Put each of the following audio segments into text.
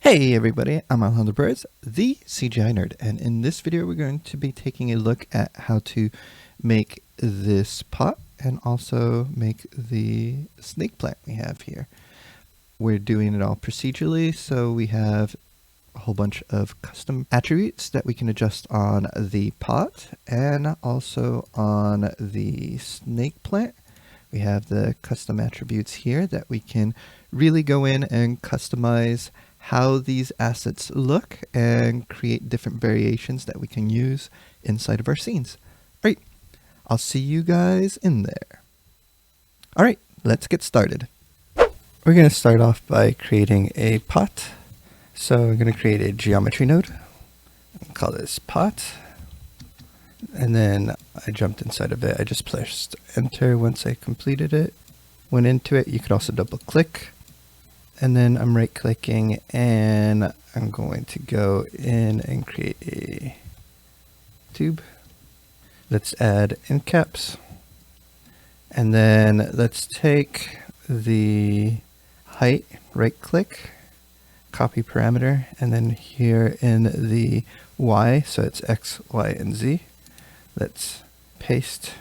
Hey everybody, I'm Alejandro Perez, the CGI Nerd, and in this video we're going to be taking a look at how to make this pot and also make the snake plant we have here. We're doing it all procedurally, so we have a whole bunch of custom attributes that we can adjust on the pot and also on the snake plant. We have the custom attributes here that we can really go in and customize how these assets look and create different variations that we can use inside of our scenes. All right, I'll see you guys in there. All right, let's get started. We're going to start off by creating a pot. So we're going to create a geometry node. I'll call this pot. And then I jumped inside of it. I just pressed enter once I completed it. Went into it. You could also double click. And then I'm right clicking and I'm going to go in and create a tube. Let's add end caps. And then let's take the height, right click, copy parameter, and then here in the Y, so it's X, Y, and Z, let's paste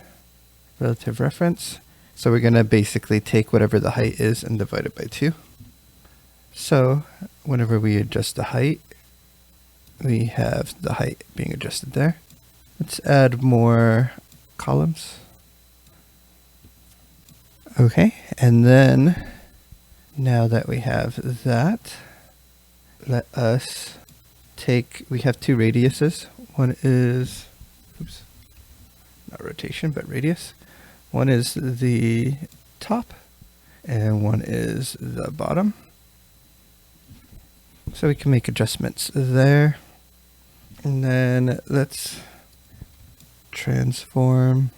relative reference. So we're going to basically take whatever the height is and divide it by 2. So whenever we adjust the height, we have the height being adjusted there. Let's add more columns. Okay, and then now that we have that, let us take, we have 2 radiuses. One is, oops, not rotation, but radius. One is the top and one is the bottom. So we can make adjustments there. And then let's transform.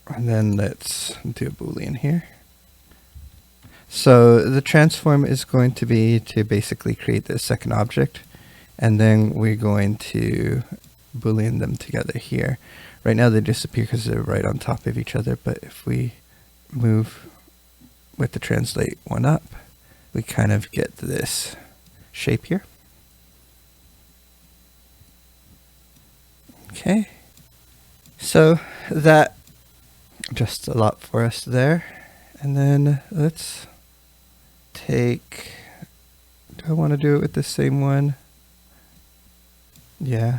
And then let's do a Boolean here. So the transform is going to be to basically create the second object. And then we're going to Boolean them together here. Right now they disappear because they're right on top of each other. But if we move with the translate one up, we kind of get this shape here. Okay, so that adjusts a lot for us there. And then let's take, do I want to do it with the same one? Yeah.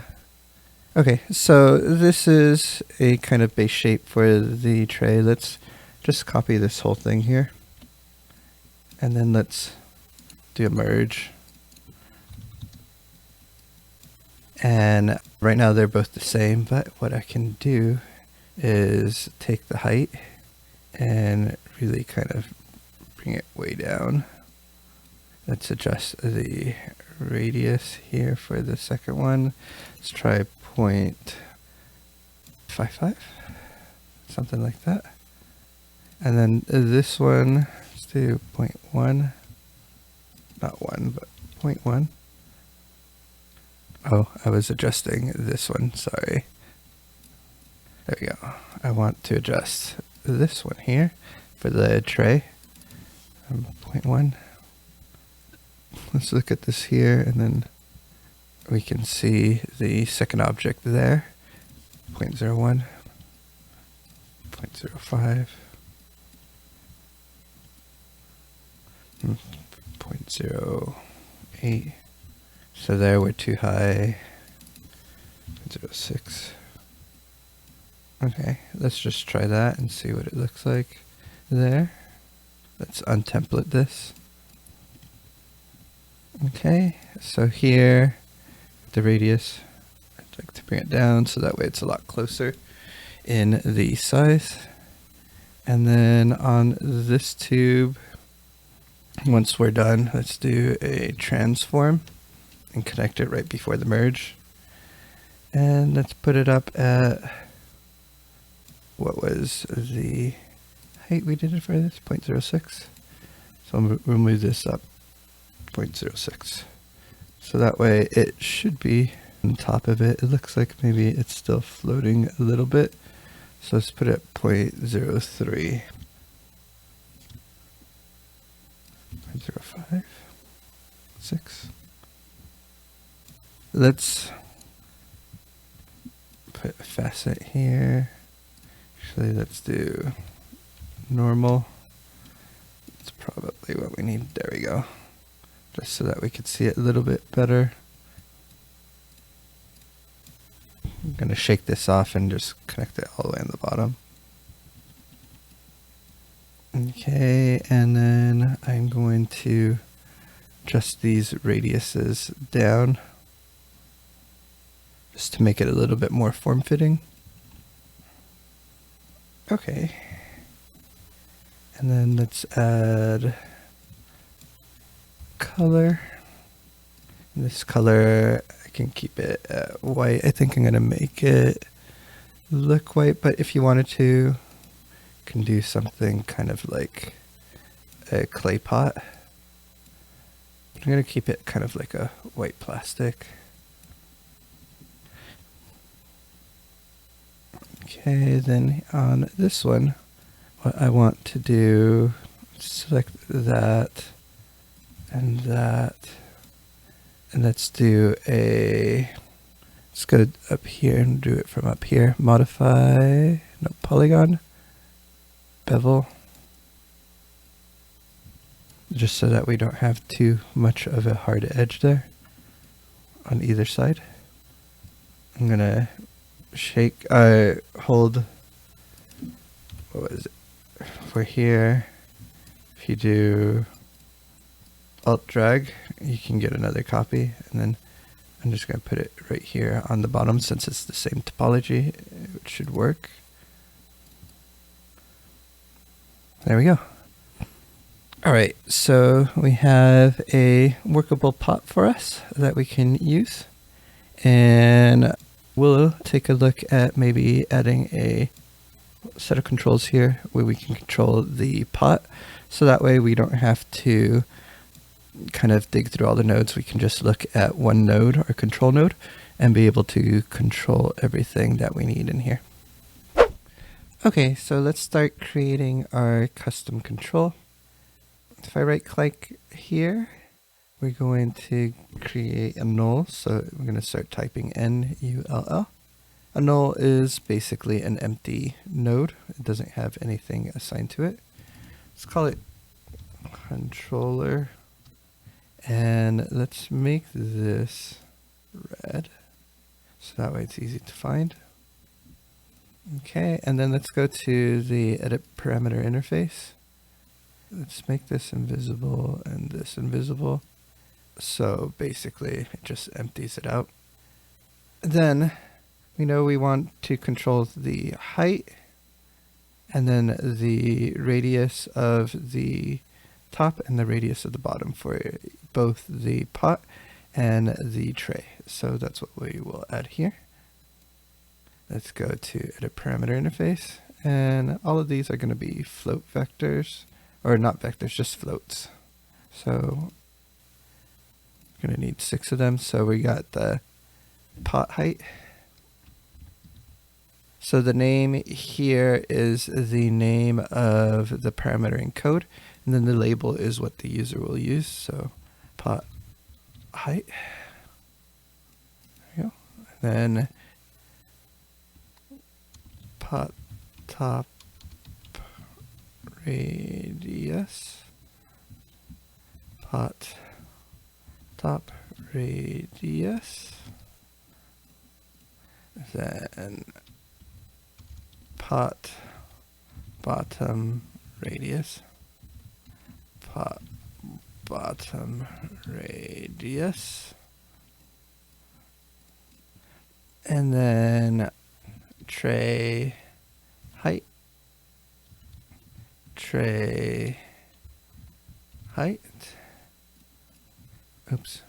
Okay, so this is a kind of base shape for the tray. Let's just copy this whole thing here. And then let's do a merge. And right now they're both the same, but what I can do is take the height and really kind of bring it way down. Let's adjust the radius here for the second one. Let's try 0.55, something like that. And then this one, let's do 0.1, not 1, but 0.1. Oh, I was adjusting this one, sorry. There we go. I want to adjust this one here for the tray. 0.1. Let's look at this here, and then we can see the second object there. 0.01, 0.05. 0.08. So there we're too high. 0.06. Okay, let's just try that and see what it looks like there. Let's untemplate this. Okay, so here, the radius, I'd like to bring it down so that way it's a lot closer in the size. And then on this tube, once we're done, let's do a transform and connect it right before the merge. And let's put it up at, what was the height we did it for this? 0.06. So we'll move this up 0.06. So that way it should be on top of it. It looks like maybe it's still floating a little bit. So let's put it at 0.03. 0.05. 6. Let's put a facet here. Actually, let's do normal. It's probably what we need. There we go. Just so that we could see it a little bit better. I'm going to shake this off and just connect it all the way in the bottom. Okay, and then I'm going to adjust these radiuses down just to make it a little bit more form-fitting. Okay. And then let's add color. And this color, I can keep it white. I think I'm going to make it look white, but if you wanted to, you can do something kind of like a clay pot. I'm going to keep it kind of like a white plastic. Okay, then on this one, what I want to do, select that and that, and let's do let's go up here and do it from up here. Modify, no, polygon, bevel, just so that we don't have too much of a hard edge there on either side. I'm gonna hold, what was it, for here, if you do Alt drag, you can get another copy, and then I'm just going to put it right here on the bottom since it's the same topology. It should work. There we go. Alright, so we have a workable pot for us that we can use, and we'll take a look at maybe adding a set of controls here where we can control the pot, so that way we don't have to kind of dig through all the nodes. We can just look at one node or control node and be able to control everything that we need in here. Okay, so let's start creating our custom control. If I right click here, we're going to create a null. So we're going to start typing null. A null is basically an empty node. It doesn't have anything assigned to it. Let's call it controller. And let's make this red, so that way it's easy to find. Okay, and then let's go to the edit parameter interface. Let's make this invisible and this invisible. So basically it just empties it out. Then we know we want to control the height and then the radius of the top and the radius of the bottom for both the pot and the tray. So that's what we will add here. Let's go to edit parameter interface, and all of these are going to be float vectors, or not vectors, just floats. So we're going to need 6 of them. So we got the pot height. So the name here is the name of the parameter in code, and then the label is what the user will use. So pot height. There we go. And then pot top radius. Pot top radius. Then pot bottom radius. Pot bottom radius. And then tray height. Tray height. Oops.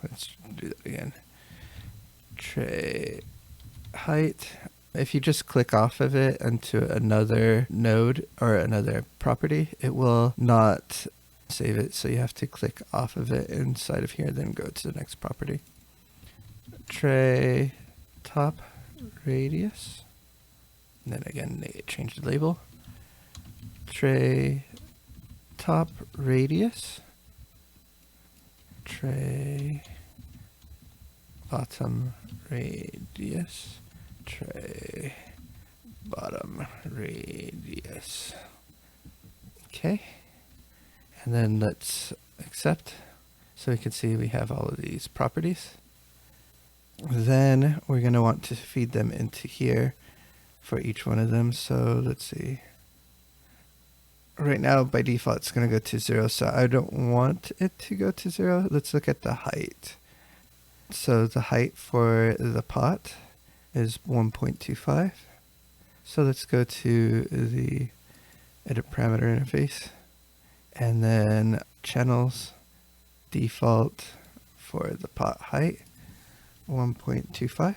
Let's do that again. Tray height. If you just click off of it into another node or another property, it will not save it. So you have to click off of it inside of here, then go to the next property. Tray top radius. And then again, change the label. Tray top radius. tray bottom radius, tray bottom radius. Okay, and then let's accept. So we can see we have all of these properties. Then we're going to want to feed them into here for each one of them. So let's see. Right now, by default, it's going to go to 0, so I don't want it to go to 0. Let's look at the height. So the height for the pot is 1.25. So let's go to the edit parameter interface, and then channels, default for the pot height, 1.25.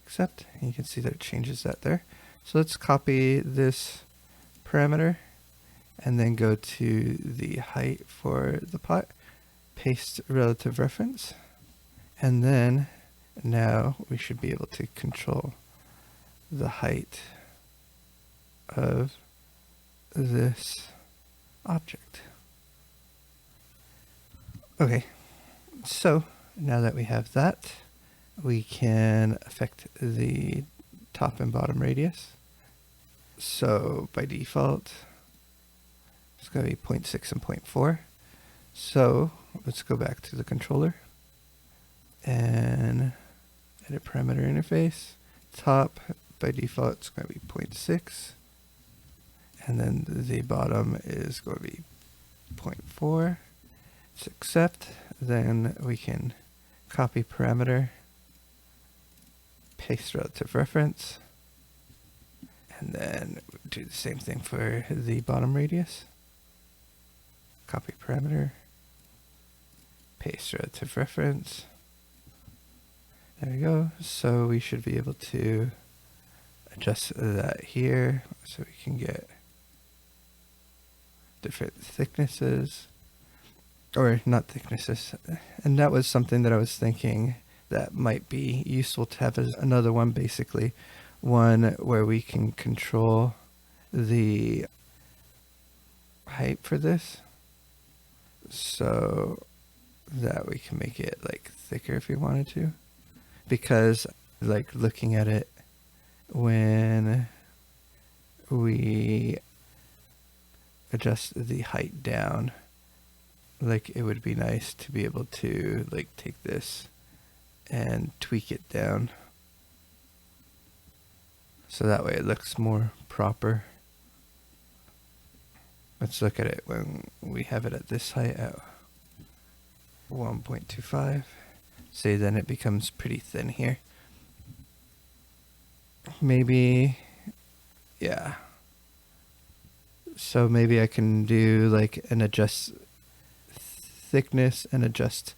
Accept. You can see that it changes that there. So let's copy this parameter and then go to the height for the pot, paste relative reference, and then now we should be able to control the height of this object. Okay, so now that we have that, we can affect the top and bottom radius. So by default, it's going to be 0.6 and 0.4. So let's go back to the controller and edit parameter interface. Top, by default, it's going to be 0.6. And then the bottom is going to be 0.4. Let's accept. Then we can copy parameter, paste relative reference, and then do the same thing for the bottom radius. Copy parameter, paste relative reference. There we go. So we should be able to adjust that here so we can get different thicknesses, or not thicknesses. And that was something that I was thinking that might be useful to have as another one, basically one where we can control the height for this so that we can make it like thicker if we wanted to, because like looking at it, when we adjust the height down, like it would be nice to be able to like take this and tweak it down so that way it looks more proper. Let's look at it when we have it at this height at 1.25. See, then it becomes pretty thin here. Maybe, yeah. So maybe I can do like an adjust thickness and adjust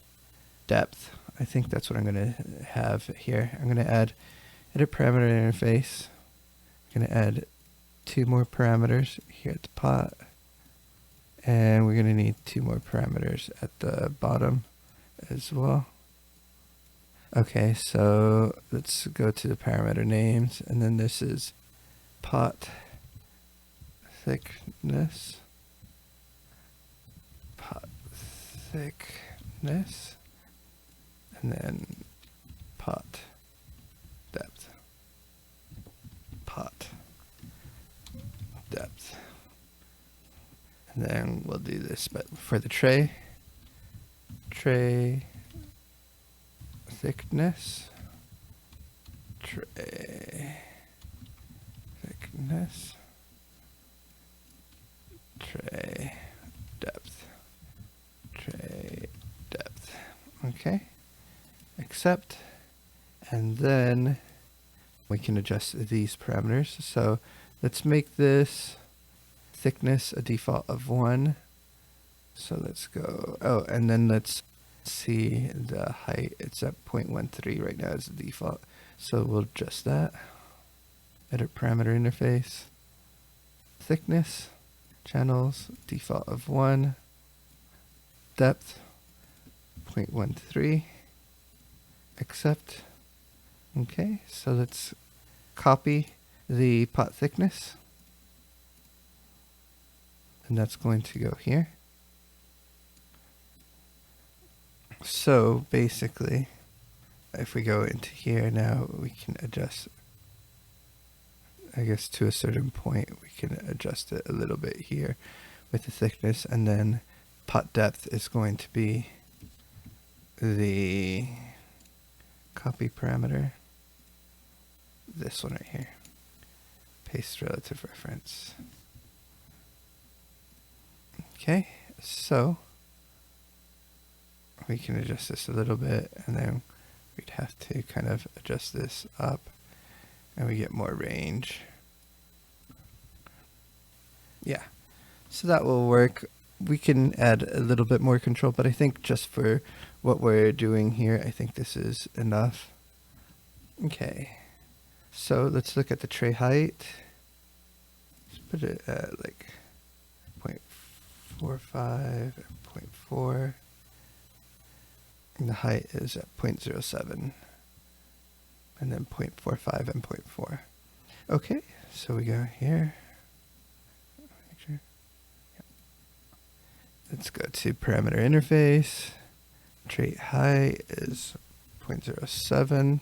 depth. I think that's what I'm going to have here. I'm going to add edit parameter interface. I'm going to add 2 more parameters here at the pot. And we're going to need 2 more parameters at the bottom as well. Okay, so let's go to the parameter names, and then this is pot thickness, and then pot depth, and then we'll do this, but for the tray thickness, tray depth. Okay, accept, and then we can adjust these parameters. So let's make this thickness a default of 1. So let's go, oh, and then let's see the height. It's at 0.13 right now as the default. So we'll adjust that. Edit parameter interface. Thickness, channels, default of 1. Depth, 0.13. Accept. Okay, so let's copy the pot thickness. And that's going to go here. So basically, if we go into here now, we can adjust, I guess to a certain point, we can adjust it a little bit here with the thickness, and then pot depth is going to be the copy parameter, this one right here, paste relative reference. Okay, so we can adjust this a little bit, and then we'd have to kind of adjust this up, and we get more range. Yeah, so that will work. We can add a little bit more control, but I think just for what we're doing here, I think this is enough. Okay, so let's look at the tray height. Let's put it at like 0.45 and 0.4. And the height is at 0.07. And then 0.45 and 0.4. Okay, so we go here. Make sure. Yeah. Let's go to parameter interface. Trait height is 0.07.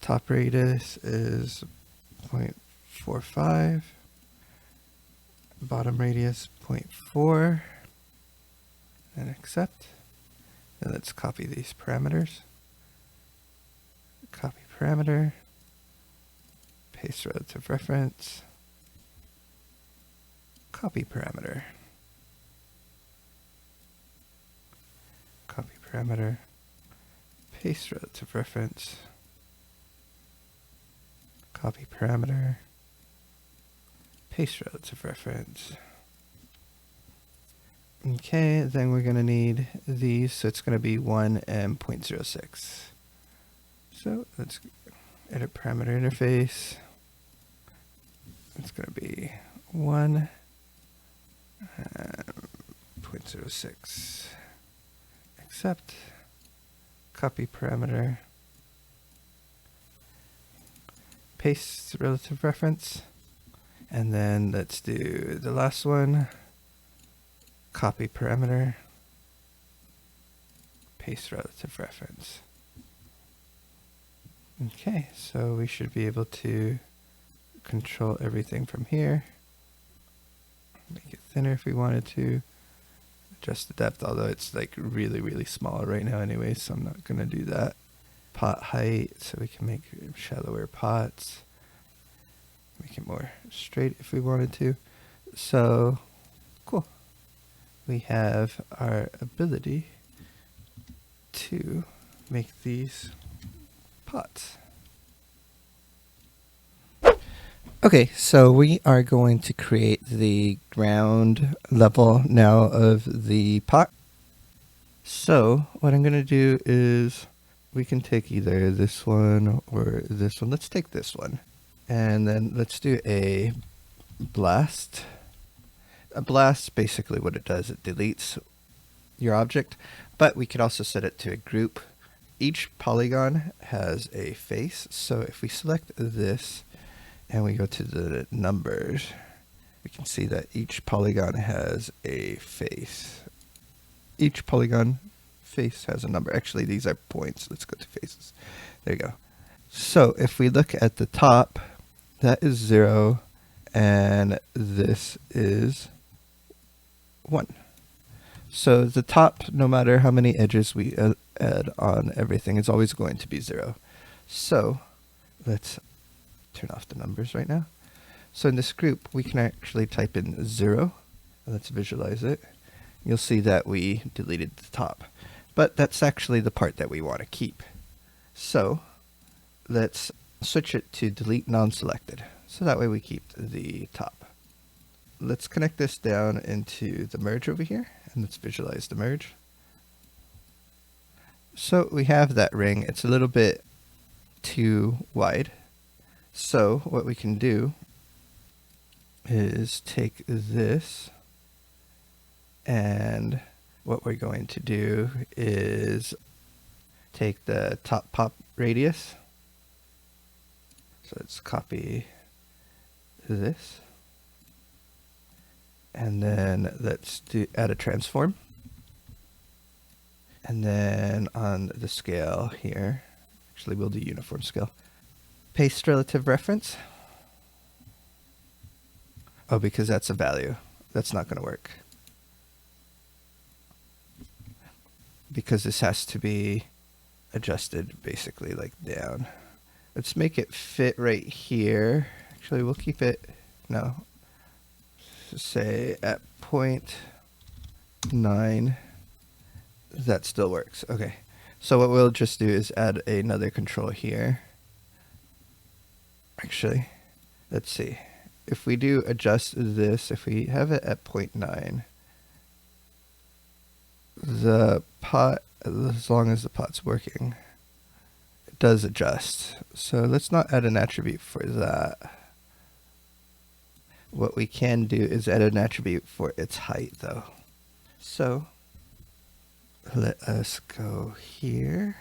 Top radius is 0.45. Bottom radius 0.4. And accept. And let's copy these parameters. Copy parameter. Paste relative reference. Copy parameter. Copy parameter. Paste relative reference. Copy parameter. Paste relative reference. Okay, then we're going to need these, so it's going to be 1 and 0.06. So let's edit parameter interface. It's going to be 1 and 0.06. Accept. Copy parameter. Paste relative reference. And then let's do the last one. Copy parameter, paste relative reference. Okay, so we should be able to control everything from here. Make it thinner if we wanted to. Adjust the depth, although it's like really, really small right now anyway, so I'm not going to do that. Pot height, so we can make shallower pots. Make it more straight if we wanted to. So, cool. We have our ability to make these pots. Okay, so we are going to create the ground level now of the pot. So what I'm going to do is we can take either this one or this one. Let's take this one. And then let's do a blast. A blast, basically what it does, it deletes your object, but we could also set it to a group. Each polygon has a face, so if we select this and we go to the numbers, we can see that each polygon has a face. Each polygon face has a number. Actually, these are points. Let's go to faces. There you go. So if we look at the top, that is 0, and this is 1. So the top, no matter how many edges we add on everything, is always going to be 0. So let's turn off the numbers right now. So in this group, we can actually type in 0. Let's visualize it. You'll see that we deleted the top, but that's actually the part that we want to keep. So let's switch it to delete non-selected. So that way we keep the top. Let's connect this down into the merge over here, and let's visualize the merge. So we have that ring. It's a little bit too wide. So what we can do is take this, and what we're going to do is take the top pop radius. So let's copy this. And then let's add a transform. And then on the scale here, actually we'll do uniform scale. Paste relative reference. Oh, because that's a value. That's not going to work. Because this has to be adjusted basically like down. Let's make it fit right here. Actually, we'll keep it, no, say at 0.9. That still works. Okay. So what we'll just do is add another control here. Actually, let's see. If we do adjust this, if we have it at 0.9, the pot, as long as the pot's working, it does adjust. So let's not add an attribute for that. What we can do is add an attribute for its height though. So let us go here,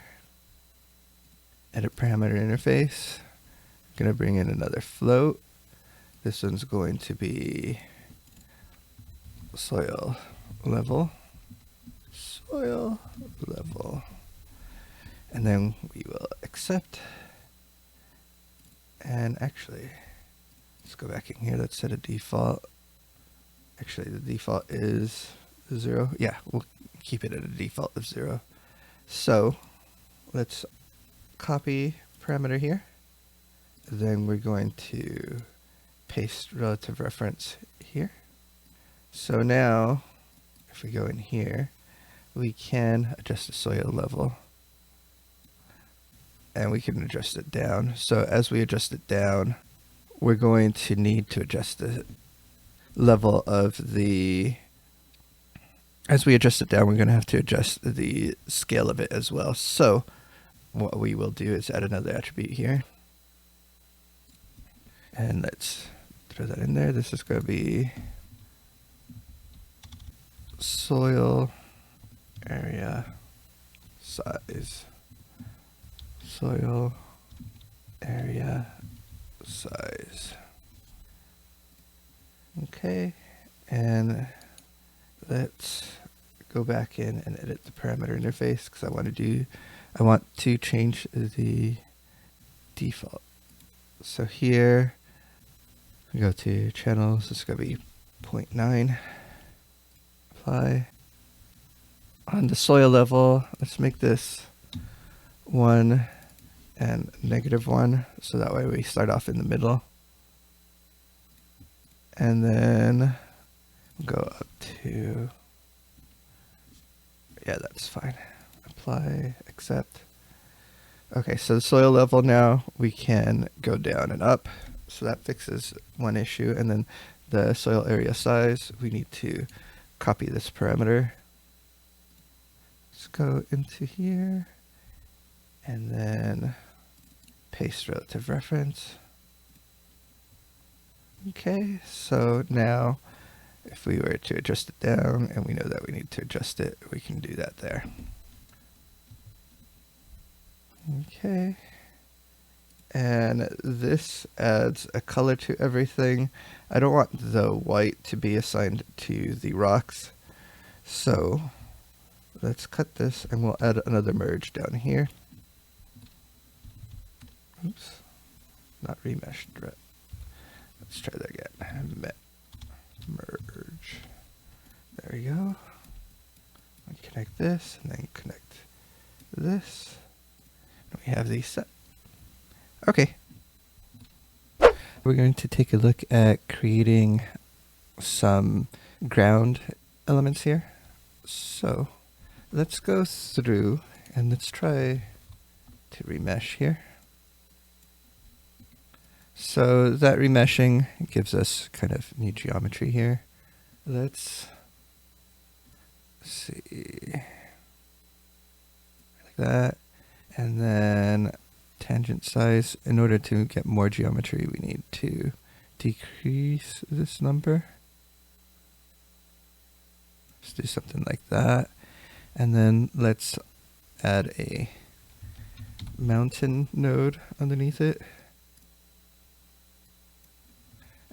edit parameter interface. I'm going to bring in another float. This one's going to be soil level. Soil level. And then we will accept. And actually, let's go back in here. Let's set a default. Actually, the default is 0. Yeah, we'll keep it at a default of 0. So let's copy parameter here. Then we're going to paste relative reference here. So now, if we go in here, we can adjust the soil level. And we can adjust it down. So as we adjust it down, we're going to need to adjust the level of the... As we adjust it down, we're going to have to adjust the scale of it as well. So what we will do is add another attribute here. And let's throw that in there. This is going to be soil area size. Soil area size. Okay, and let's go back in and edit the parameter interface because I want to change the default. So here, we go to channels. This is going to be 0.9. Apply. On the soil level, let's make this 1 and -1, so that way we start off in the middle. And then go up to, yeah, that's fine. Apply, accept. Okay, so the soil level now, we can go down and up. So that fixes one issue. And then the soil area size, we need to copy this parameter. Let's go into here and then paste relative reference. Okay, so now if we were to adjust it down and we know that we need to adjust it, we can do that there. Okay, and this adds a color to everything. I don't want the white to be assigned to the rocks, so let's cut this and we'll add another merge down here. Oops, not remeshed. Let's try that again. Merge. There we go. And connect this and then connect this. We have these set. Okay. We're going to take a look at creating some ground elements here. So let's go through and let's try to remesh here. So that remeshing gives us kind of new geometry here. Let's see, like that. And then tangent size. In order to get more geometry, we need to decrease this number. Let's do something like that. And then let's add a mountain node underneath it.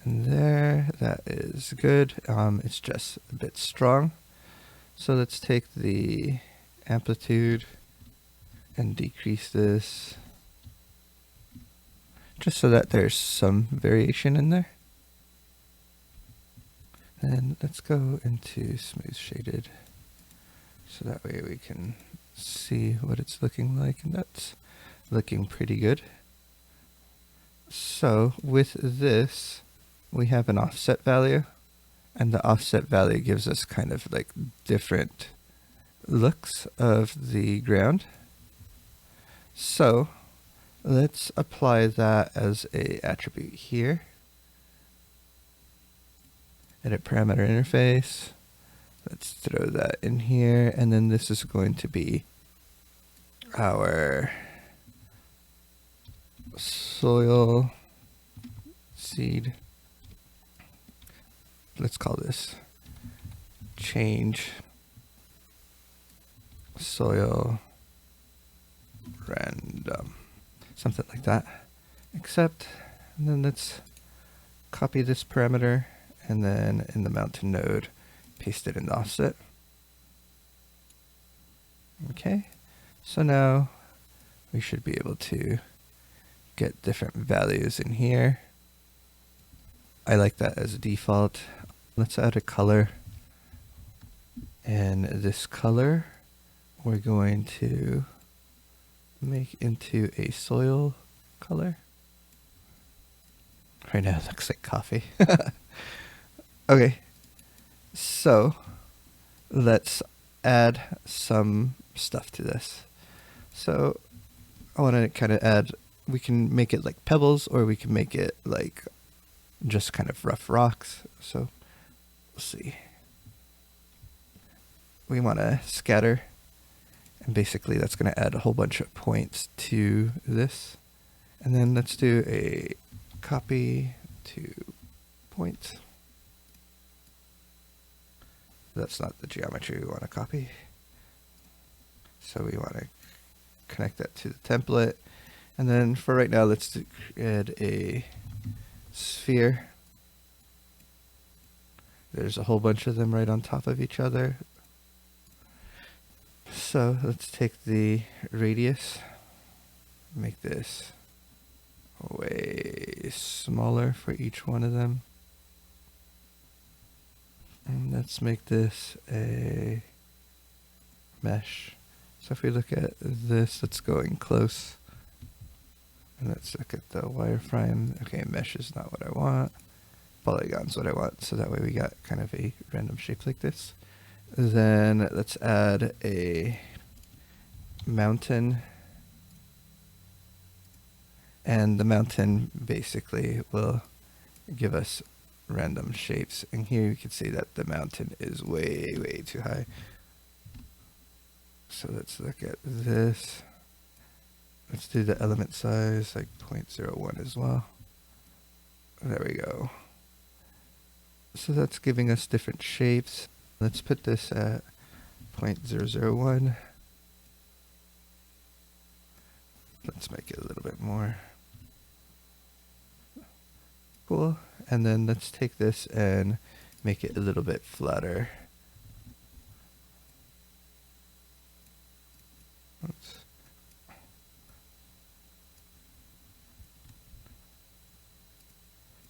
And there, that is good. It's just a bit strong. So let's take the amplitude and decrease this just so that there's some variation in there. And let's go into smooth shaded so that way we can see what it's looking like, and that's looking pretty good. So with this, we have an offset value, and the offset value gives us kind of like different looks of the ground. So let's apply that as a attribute here. Edit parameter interface. Let's throw that in here, and then this is going to be our soil seed. Let's call this change soil random, something like that. Except, and then let's copy this parameter, and then in the mountain node, paste it in the offset. Okay, so now we should be able to get different values in here. I like that as a default. Let's add a color, and this color we're going to make into a soil color. Right now it looks like coffee. Okay, so let's add some stuff to this. So I want to kind of add, we can make it like pebbles, or we can make it like just kind of rough rocks. So we'll see. We want to scatter, and basically that's going to add a whole bunch of points to this. And then let's do a copy to point. That's not the geometry we want to copy. So we want to connect that to the template. And then for right now, let's add a sphere. There's a whole bunch of them right on top of each other. So let's take the radius, make this way smaller for each one of them. And let's make this a mesh. So if we look at this, that's going close. And let's look at the wireframe. Okay, mesh is not what I want. Polygon's what I want. So that way we got kind of a random shape like this. Then let's add a mountain. And the mountain basically will give us random shapes, and here you can see that the mountain is way too high. So let's look at this. Let's do the element size like 0.01 as well. There we go. So that's giving us different shapes. Let's put this at 0.001. Let's make it a little bit more cool. And then let's take this and make it a little bit flatter. Oops.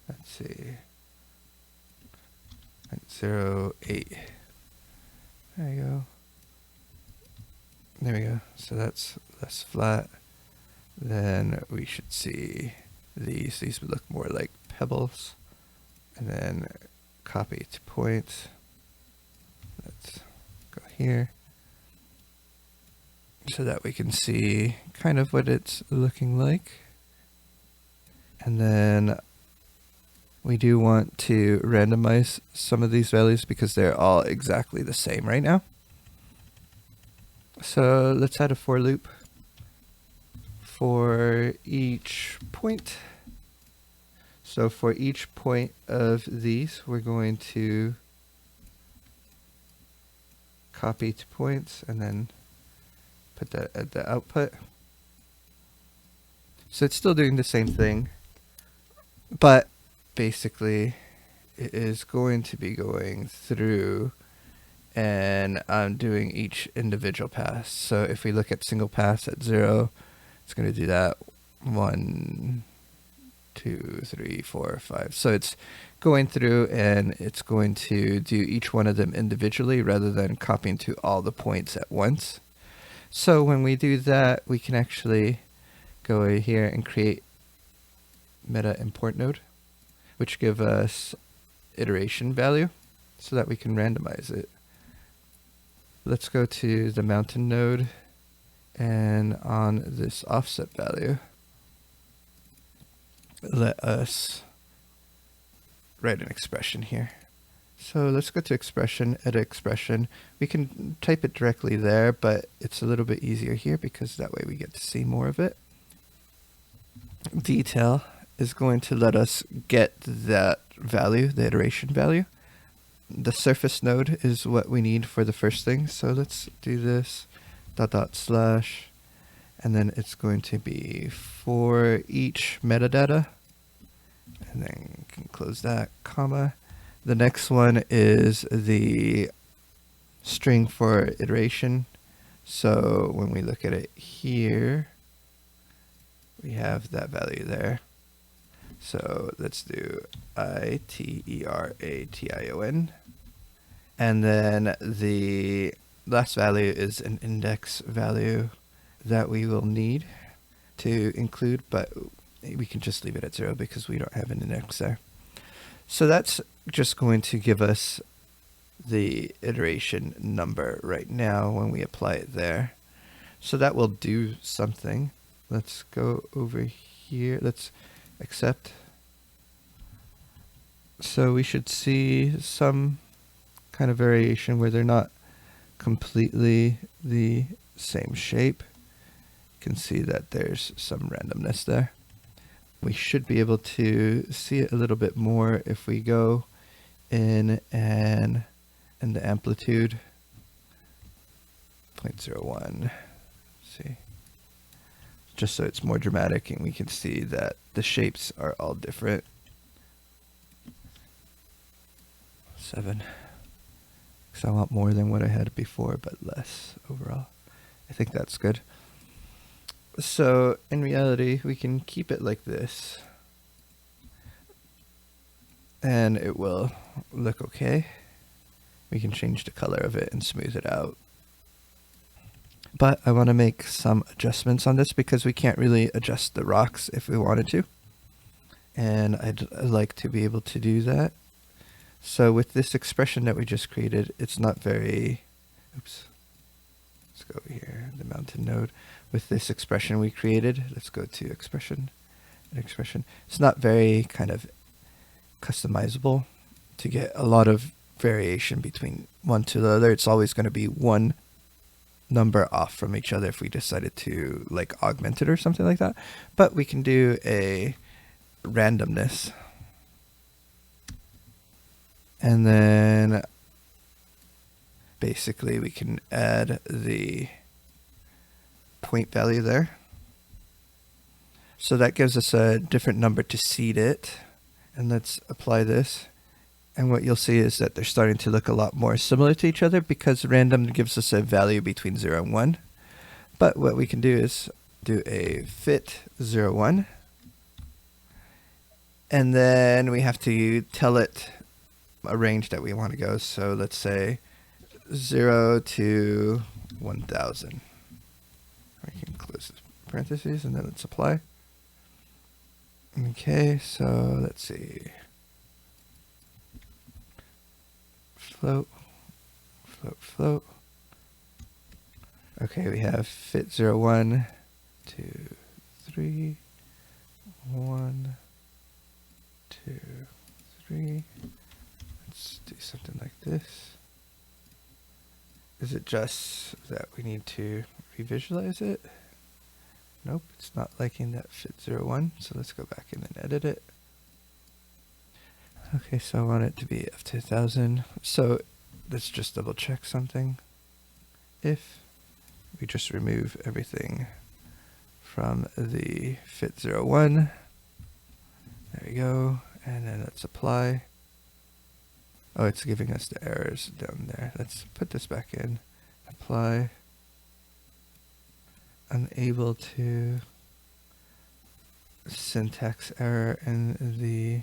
Let's see. 0.08. There you go. There we go. So that's less flat. Then we should see these. These would look more like pebbles. And then copy to point. Let's go here, so that we can see kind of what it's looking like. And then we do want to randomize some of these values because they're all exactly the same right now. So let's add a for loop for each point. So for each point of these, we're going to copy to points and then put that at the output. So it's still doing the same thing, but basically it is going to be going through and I'm doing each individual pass. So if we look at single pass at 0, it's going to do that 1, 2, 3, 4, 5. So it's going through and it's going to do each one of them individually rather than copying to all the points at once. So when we do that, we can actually go over here and create meta import node, which give us iteration value so that we can randomize it. Let's go to the mountain node, and on this offset value, let us write an expression here. So let's go to expression, edit expression. We can type it directly there, but it's a little bit easier here because that way we get to see more of it. Detail is going to let us get that value, the iteration value. The surface node is what we need for the first thing. So let's do this // and then it's going to be for each metadata, and then you can close that, comma. The next one is the string for iteration. So when we look at it here, we have that value there. So let's do iteration. And then the last value is an index value that we will need to include, but we can just leave it at 0 because we don't have an index there. So that's just going to give us the iteration number right now when we apply it there. So that will do something. Let's go over here. Let's accept. So we should see some kind of variation where they're not completely the same shape. You can see that there's some randomness there. We should be able to see it a little bit more if we go in and in the amplitude 0.01. See, just so it's more dramatic and we can see that the shapes are all different. 7. Because I want more than what I had before, but less overall. I think that's good. So in reality, we can keep it like this, and it will look okay. We can change the color of it and smooth it out. But I want to make some adjustments on this because we can't really adjust the rocks if we wanted to. And I'd like to be able to do that. So with this expression that we just created, it's not very, oops, let's go over here, the mountain node. With this expression we created, let's go to expression, and expression. It's not very kind of customizable to get a lot of variation between one to the other. It's always going to be one number off from each other if we decided to like augment it or something like that. But we can do a randomness. And then basically we can add the point value there. So that gives us a different number to seed it. And let's apply this. And what you'll see is that they're starting to look a lot more similar to each other because random gives us a value between 0 and 1. But what we can do is do a fit 0, 1. And then we have to tell it a range that we want to go. So let's say 0 to 1000. We can close this parentheses and then let's apply. Okay, so let's see. Float, float, float. Okay, we have fit 0, 1, 2, 3, 1, 2, 3. Let's do something like this. Is it just that we need to revisualize it? Nope, it's not liking that fit 0, 1, so let's go back in and edit it. Okay, so I want it to be up to 1000. So let's just double check something. If we just remove everything from the fit 0, 1, there we go, and then let's apply. Oh, it's giving us the errors down there. Let's put this back in. Apply. Unable to. Syntax error in the.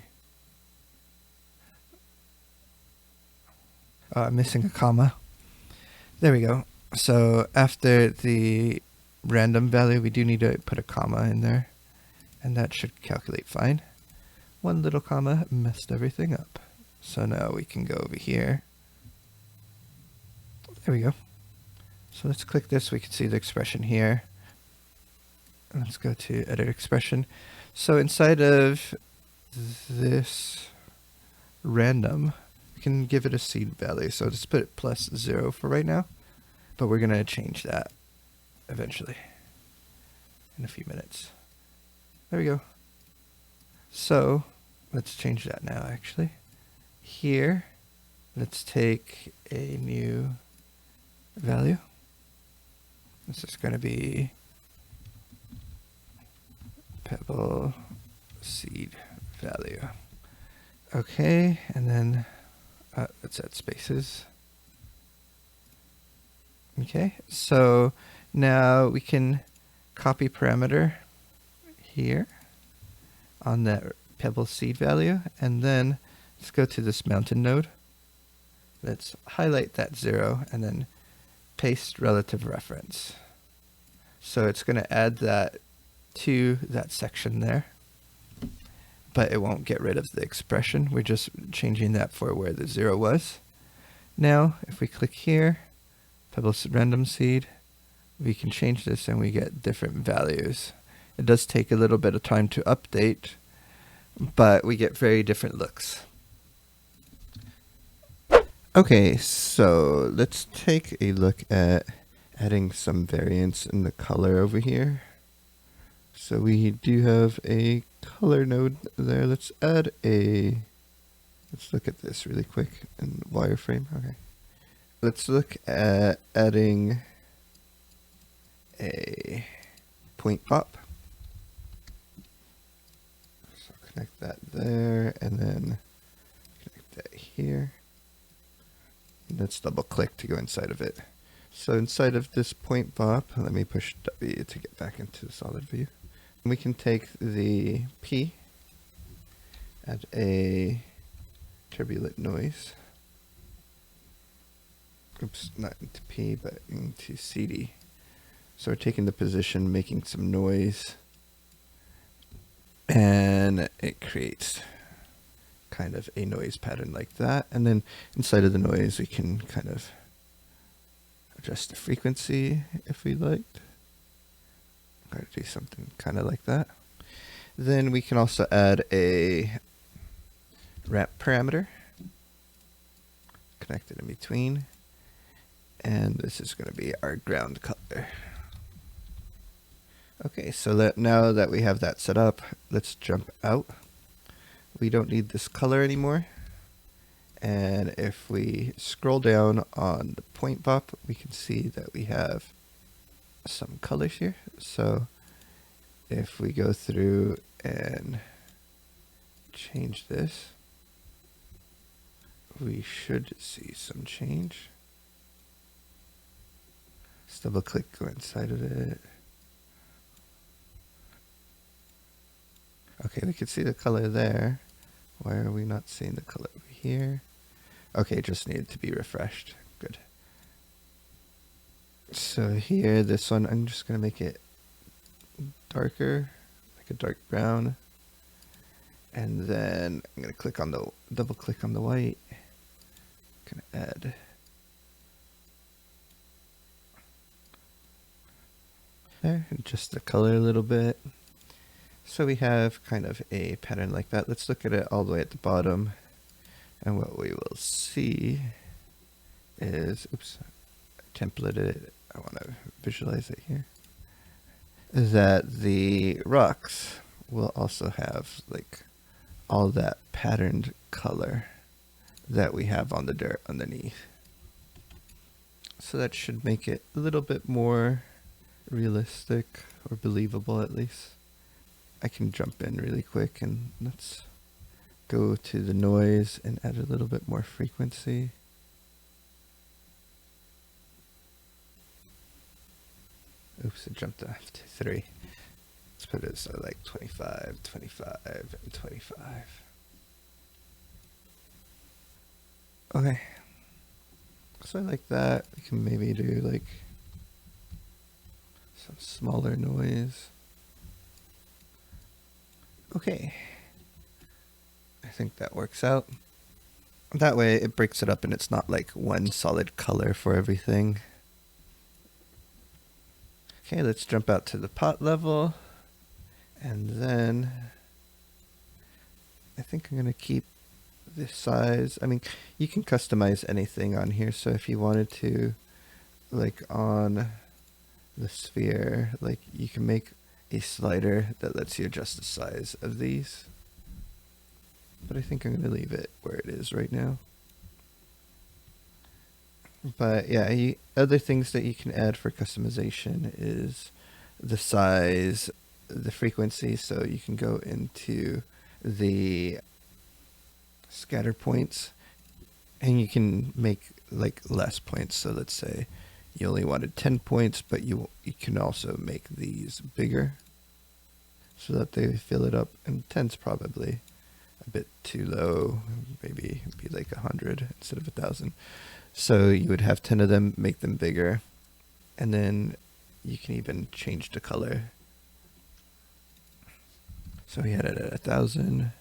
Missing a comma. There we go. So after the random value, we do need to put a comma in there. And that should calculate fine. One little comma messed everything up. So now we can go over here. There we go. So let's click this. We can see the expression here. Let's go to edit expression. So inside of this random, we can give it a seed value. So let's put it +0 for right now. But we're going to change that eventually in a few minutes. There we go. So let's change that now, actually. Here, let's take a new value. This is going to be pebble seed value. Okay, and then let's add spaces. Okay, so now we can copy parameter here on that pebble seed value, and then let's go to this mountain node. Let's highlight that 0 and then paste relative reference. So it's going to add that to that section there, but it won't get rid of the expression. We're just changing that for where the 0 was. Now, if we click here, pebble random seed, we can change this and we get different values. It does take a little bit of time to update, but we get very different looks. Okay, so let's take a look at adding some variance in the color over here. So we do have a color node there. Let's look at this really quick in wireframe. Okay. Let's look at adding a point pop. So connect that there and then connect that here. Let's double click to go inside of it. So inside of this point pop, let me push W to get back into the solid view. We can take the P, add a turbulent noise. Oops, not into P, but into CD. So we're taking the position, making some noise, and it creates kind of a noise pattern like that. And then inside of the noise, we can kind of adjust the frequency if we liked. I'm going to do something kind of like that. Then we can also add a ramp parameter, connect it in between. And this is going to be our ground color. Okay, so now that we have that set up, let's jump out. We don't need this color anymore. And if we scroll down on the point pop, we can see that we have some colors here. So if we go through and change this, we should see some change. Let's double click, go inside of it. Okay, we can see the color there. Why are we not seeing the color over here? Okay, it just needed to be refreshed. Good. So here, this one, I'm just going to make it darker, like a dark brown. And then I'm going to click on double click on the white. Going to add there, just the color a little bit. So we have kind of a pattern like that. Let's look at it all the way at the bottom. And what we will see is, oops, I templated it. I want to visualize it here. Is that the rocks will also have like all that patterned color that we have on the dirt underneath. So that should make it a little bit more realistic or believable at least. I can jump in really quick and let's go to the noise and add a little bit more frequency. Oops, it jumped off to 3. Let's put it so like 25, 25, and 25. Okay. So I like that. We can maybe do like some smaller noise. Okay. I think that works out. That way it breaks it up and it's not like one solid color for everything. Okay, let's jump out to the pot level. And then I think I'm going to keep this size. I mean, you can customize anything on here. So if you wanted to, like on the sphere, like you can make a slider that lets you adjust the size of these. But I think I'm going to leave it where it is right now. But yeah, other things that you can add for customization is the size, the frequency. So you can go into the scatter points and you can make like less points. So let's say you only wanted 10 points, but you can also make these bigger so that they fill it up. And 10's probably a bit too low. Maybe it'd be like 100 instead of 1,000. So you would have 10 of them, make them bigger, and then you can even change the color. So we had it at 1,000,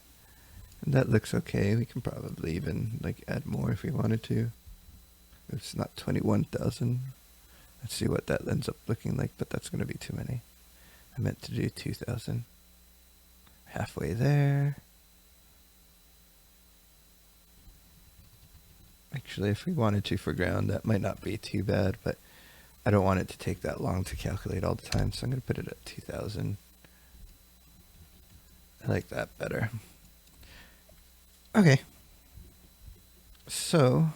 and that looks okay. We can probably even like add more if we wanted to. It's not 21,000. Let's see what that ends up looking like, but that's going to be too many. I meant to do 2,000. Halfway there. Actually, if we wanted to for ground, that might not be too bad, but I don't want it to take that long to calculate all the time, so I'm going to put it at 2,000. I like that better. Okay. So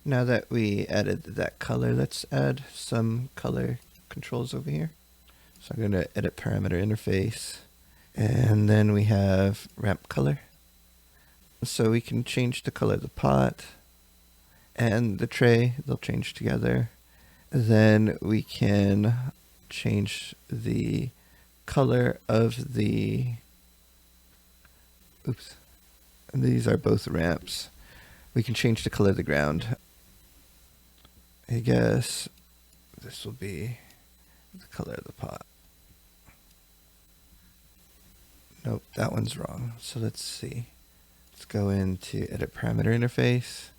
now that we added that color, let's add some color controls over here. So I'm going to edit parameter interface, and then we have ramp color. So we can change the color of the pot and the tray, they'll change together. Then we can change the color of the, oops, and these are both ramps. We can change the color of the ground. I guess this will be the color of the pot. Nope, that one's wrong. So let's see. Let's go into edit parameter interface.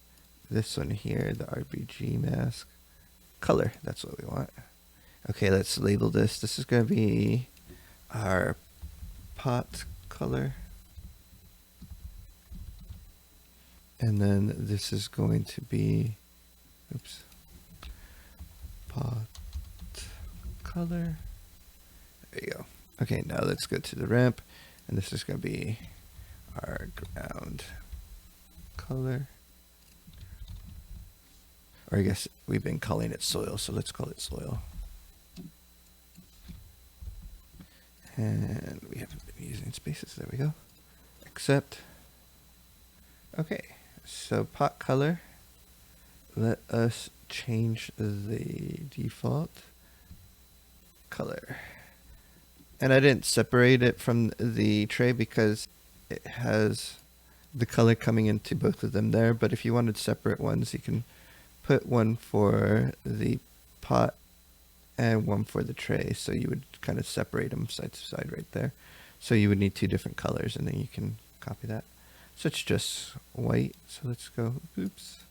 This one here, the RGB mask. Color, that's what we want. Okay, let's label this. This is going to be our pot color. And then this is going to be, oops, pot color. There you go. Okay, now let's go to the ramp. And this is going to be our ground color. Or I guess we've been calling it soil, so let's call it soil. And we haven't been using spaces. There we go. Accept. Okay, so pot color. Let us change the default color. And I didn't separate it from the tray because it has the color coming into both of them there. But if you wanted separate ones, you can put one for the pot and one for the tray. So you would kind of separate them side to side right there. So you would need 2 different colors, and then you can copy that. So it's just white. So let's go, oops.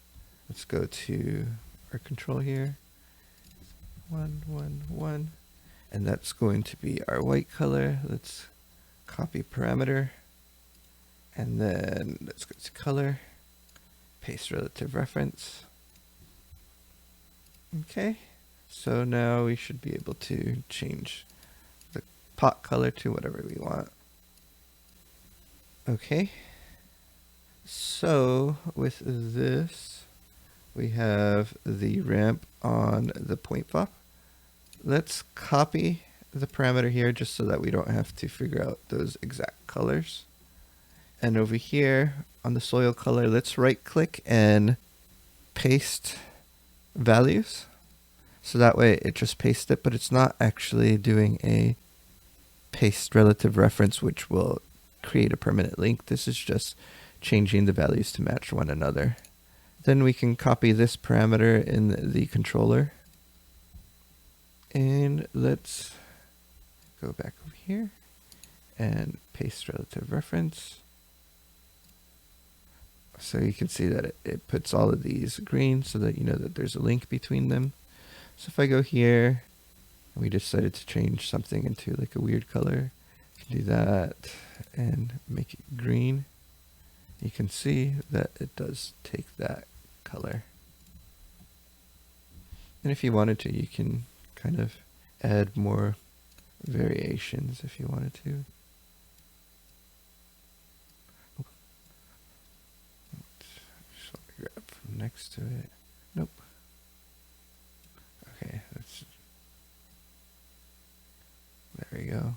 Let's go to our control here. 1, 1, 1. And that's going to be our white color. Let's copy parameter. And then let's go to color. Paste relative reference. Okay, so now we should be able to change the pot color to whatever we want. Okay, so with this, we have the ramp on the point pop. Let's copy the parameter here just so that we don't have to figure out those exact colors. And over here on the soil color, let's right click and paste values. So that way it just pastes it, but it's not actually doing a paste relative reference, which will create a permanent link. This is just changing the values to match one another. Then we can copy this parameter in the controller. And let's go back over here and paste relative reference. So you can see that it puts all of these green so that you know that there's a link between them. So if I go here, and we decided to change something into like a weird color, you can do that and make it green. You can see that it does take that color. And if you wanted to, you can kind of add more variations if you wanted to. Just want to grab from next to it. Nope. Okay, there we go.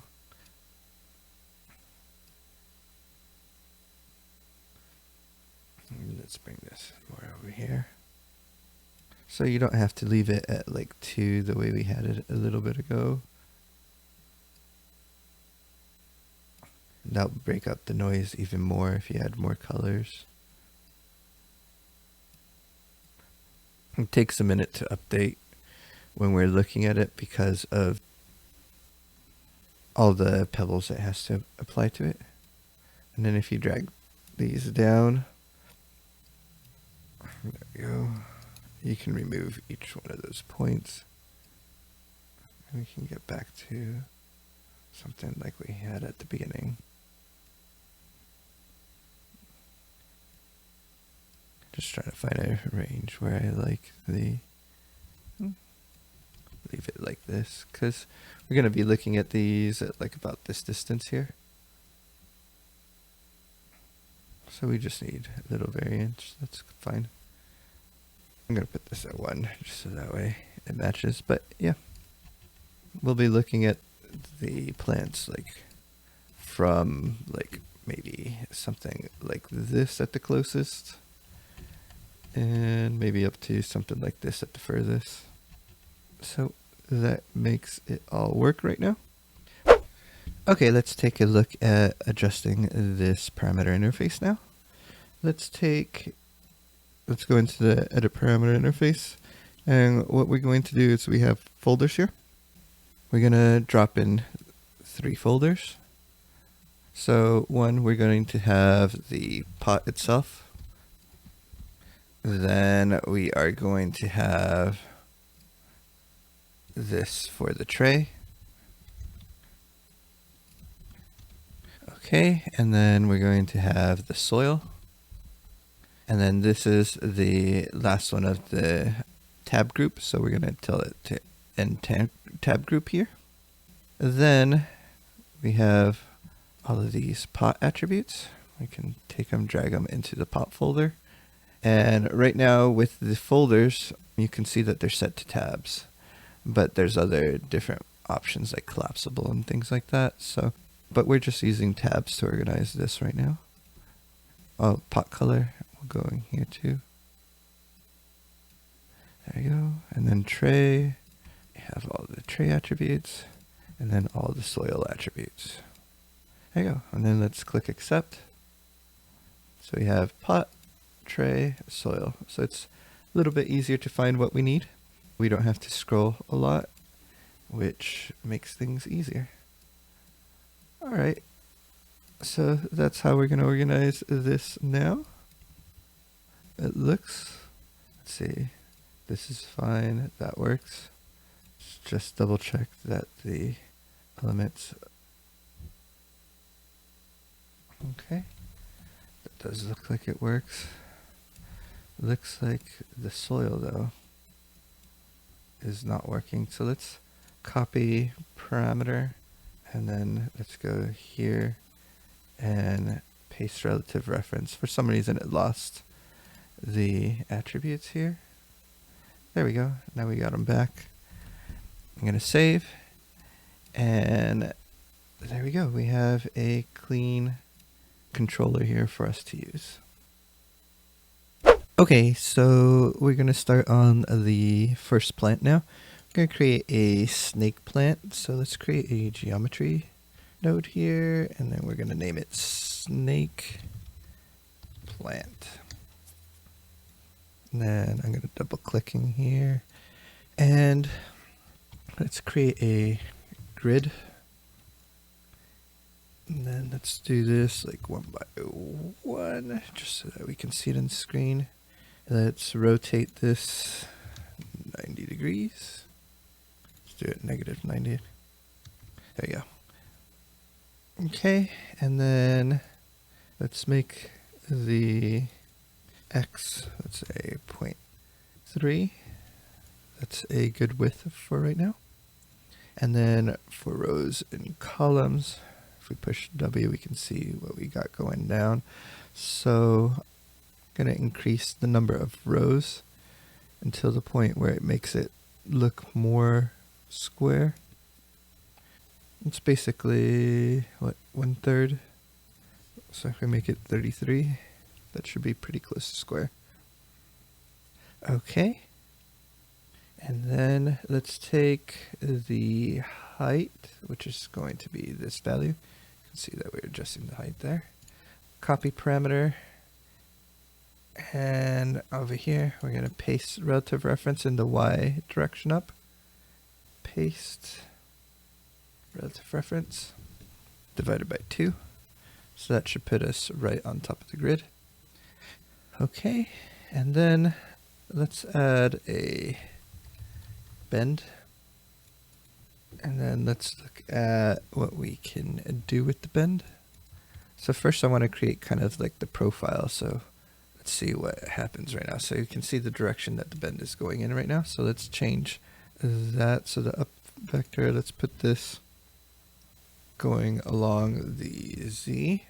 And let's bring this more over here. So you don't have to leave it at like 2 the way we had it a little bit ago. That'll break up the noise even more if you add more colors. It takes a minute to update when we're looking at it because of all the pebbles it has to apply to it. And then if you drag these down, there we go. You can remove each one of those points. And we can get back to something like we had at the beginning. Just trying to find a range where I like the, leave it like this, because we're going to be looking at these at like about this distance here. So we just need a little variance. That's fine. I'm going to put this at 1 just so that way it matches. But yeah, we'll be looking at the plants like from like maybe something like this at the closest, and maybe up to something like this at the furthest. So that makes it all work right now. Okay, let's take a look at adjusting this parameter interface now. Let's go into the edit parameter interface, and what we're going to do is we have folders here. We're going to drop in 3 folders. So one, we're going to have the pot itself. Then we are going to have this for the tray. Okay, and then we're going to have the soil. And then this is the last one of the tab group, so we're going to tell it to end tab group here. Then we have all of these pot attributes. We can take them, drag them into the pot folder. And right now with the folders, you can see that they're set to tabs, but there's other different options like collapsible and things like that. So, but we're just using tabs to organize this right now. Oh, pot color will go in here too. There you go. And then tray, we have all the tray attributes and then all the soil attributes. There you go. And then let's click accept. So we have pot, tray, soil. So it's a little bit easier to find what we need. We don't have to scroll a lot, which makes things easier. All right. So that's how we're going to organize this now. It looks, let's see, this is fine. That works. Just double check that the elements. Okay. That does look like it works. Looks like the soil though is not working. So let's copy parameter and then let's go here and paste relative reference. For some reason it lost the attributes here. There we go. Now we got them back. I'm going to save, and there we go. We have a clean controller here for us to use. Okay, so we're going to start on the first plant now. I'm going to create a snake plant. So let's create a geometry node here, and then we're going to name it snake plant. And then I'm going to double click in here, and let's create a grid. And then let's do this like 1 by 1, just so that we can see it on the screen. Let's rotate this 90 degrees. Let's do it -90. There you go. Okay, and then let's make the X, let's say 0.3. That's a good width for right now. And then for rows and columns, if we push W, we can see what we got going down. So I'm going to increase the number of rows until the point where it makes it look more square. It's basically, what, 1/3? So if we make it 33, that should be pretty close to square. Okay. And then let's take the height, which is going to be this value. You can see that we're adjusting the height there. Copy parameter. And over here, we're going to paste relative reference in the Y direction up. Paste relative reference divided by 2. So that should put us right on top of the grid. Okay, and then let's add a bend. And then let's look at what we can do with the bend. So first I want to create kind of like the profile. So let's see what happens right now. So you can see the direction that the bend is going in right now. So let's change that. So the up vector, let's put this going along the Z.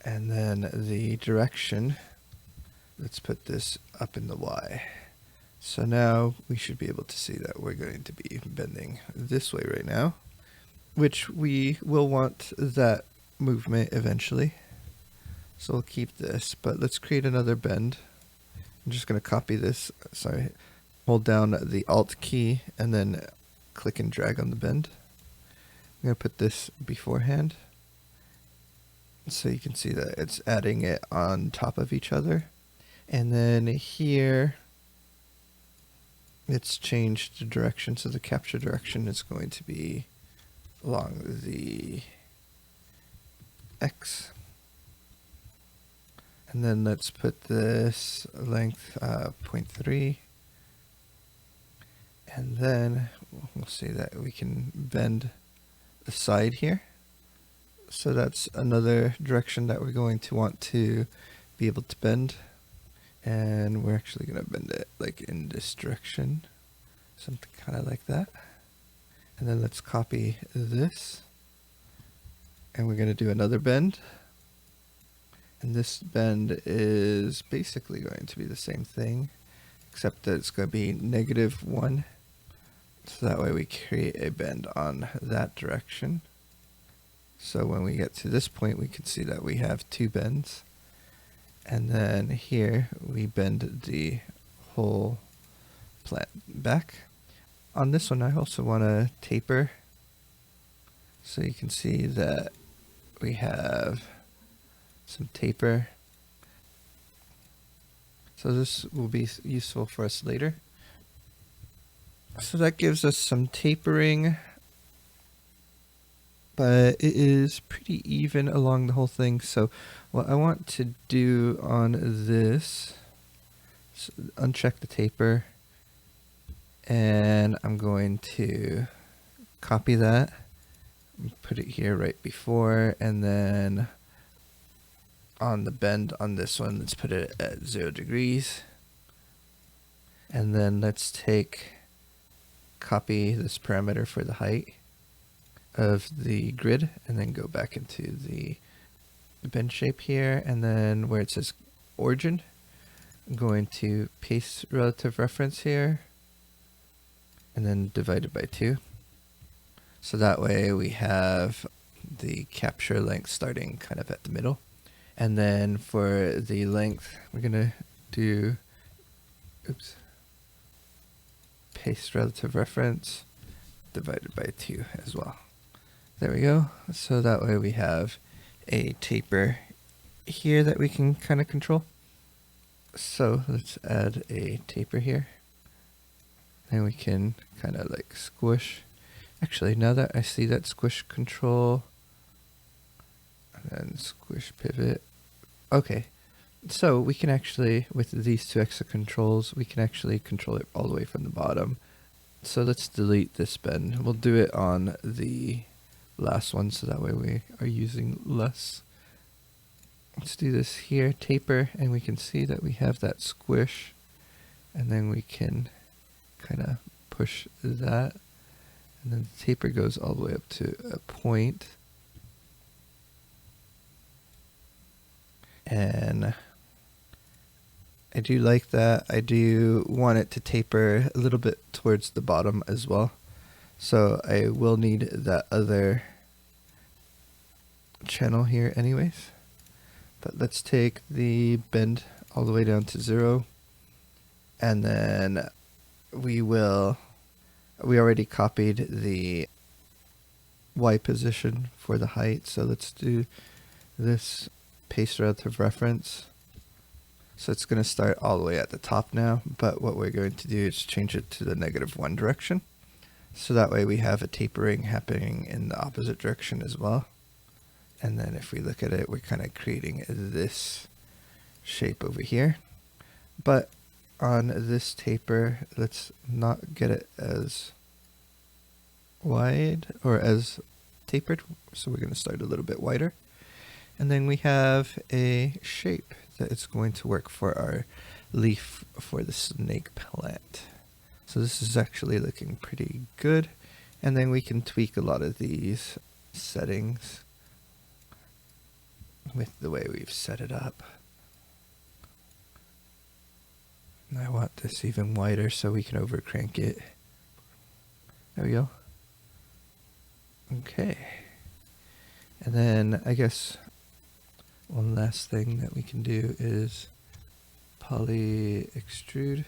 And then the direction, let's put this up in the Y. So now we should be able to see that we're going to be bending this way right now, which we will want that movement eventually. So we'll keep this, but let's create another bend. I'm just going to copy this, hold down the Alt key and then click and drag on the bend. I'm going to put this beforehand, so you can see that it's adding it on top of each other. And then here, it's changed the direction, so the capture direction is going to be along the X. And then let's put this length 0.3. And then we'll see that we can bend the side here. So that's another direction that we're going to want to be able to bend. And we're actually going to bend it like in this direction, something kind of like that. And then let's copy this. And we're going to do another bend. And this bend is basically going to be the same thing, except that it's going to be -1. So that way we create a bend on that direction. So when we get to this point, we can see that we have 2 bends. And then here we bend the whole plant back. On this one, I also want to taper. So you can see that we have some taper. So this will be useful for us later. So that gives us some tapering, but it is pretty even along the whole thing. So what I want to do on this is uncheck the taper, and I'm going to copy that and put it here right before, and then on the bend on this one, let's put it at 0 degrees. And then let's copy this parameter for the height of the grid, and then go back into the bend shape here, and then where it says origin, I'm going to paste relative reference here, and then divide it by 2. So that way we have the capture length starting kind of at the middle. And then for the length, we're gonna do, paste relative reference divided by 2 as well. There we go. So that way we have a taper here that we can kind of control. So let's add a taper here. And we can kind of like squish. Actually, now that I see that squish control, and then squish pivot. Okay, so we can actually, with these 2 extra controls, we can actually control it all the way from the bottom. So let's delete this bend. We'll do it on the last one, so that way we are using less. Let's do this here, taper, and we can see that we have that squish, and then we can kind of push that, and then the taper goes all the way up to a point. And I do like that. I do want it to taper a little bit towards the bottom as well. So I will need that other channel here anyways. But let's take the bend all the way down to 0. And then we already copied the Y position for the height. So let's do this paste relative reference. So it's going to start all the way at the top now, but what we're going to do is change it to the -1 direction. So that way we have a tapering happening in the opposite direction as well. And then if we look at it, we're kind of creating this shape over here. But on this taper, let's not get it as wide or as tapered. So we're going to start a little bit wider. And then we have a shape that is going to work for our leaf for the snake plant. So this is actually looking pretty good. And then we can tweak a lot of these settings with the way we've set it up. And I want this even wider so we can overcrank it. There we go. Okay. And then I guess one last thing that we can do is poly extrude.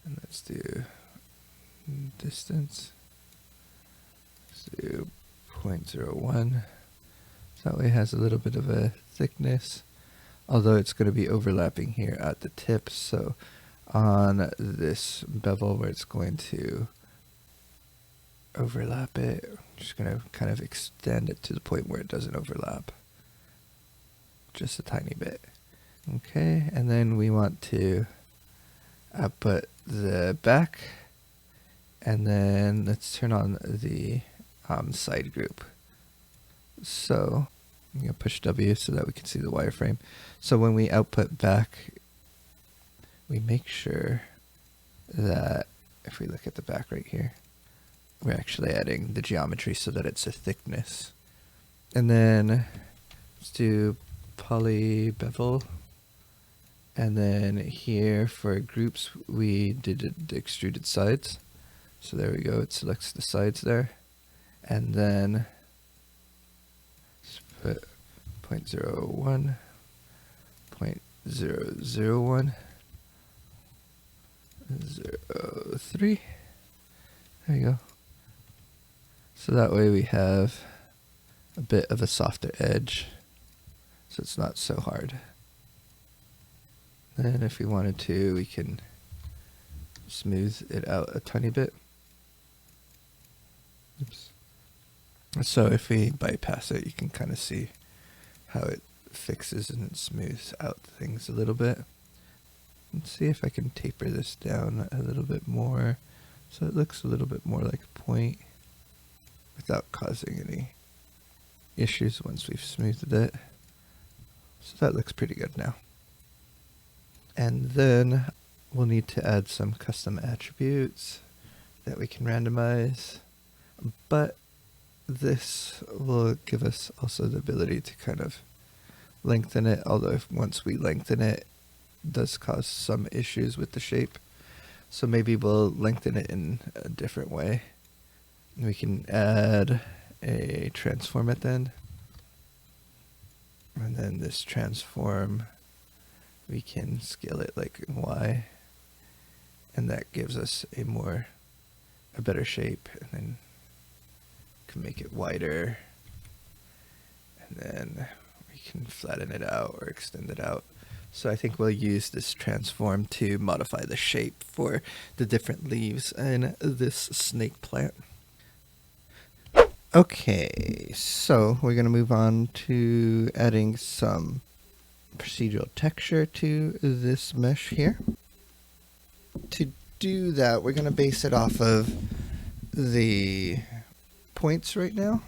And let's do distance. Let's do 0.01. So that way it has a little bit of a thickness, although it's going to be overlapping here at the tip. So on this bevel where it's going to overlap it, I'm just going to kind of extend it to the point where it doesn't overlap. Just a tiny bit. Okay, and then we want to output the back, and then let's turn on the side group. So I'm going to push W so that we can see the wireframe. So when we output back, we make sure that if we look at the back right here, we're actually adding the geometry so that it's a thickness. And then let's do poly bevel. And then here for groups, we did the extruded sides. So there we go, it selects the sides there. And then let's put 0.01, 0.001, 0.03. There you go. So that way we have a bit of a softer edge, so it's not so hard. Then if we wanted to, we can smooth it out a tiny bit. Oops. So if we bypass it, you can kind of see how it fixes and smooths out things a little bit. Let's see if I can taper this down a little bit more so it looks a little bit more like a point without causing any issues once we've smoothed it. So that looks pretty good now. And then we'll need to add some custom attributes that we can randomize, but this will give us also the ability to kind of lengthen it, although if once we lengthen it, it does cause some issues with the shape. So maybe we'll lengthen it in a different way. We can add a transform at the end. And then this transform, we can scale it like Y, and that gives us a better shape, and then can make it wider, and then we can flatten it out or extend it out. So I think we'll use this transform to modify the shape for the different leaves in this snake plant. Okay, so we're going to move on to adding some procedural texture to this mesh here. To do that, we're going to base it off of the points right now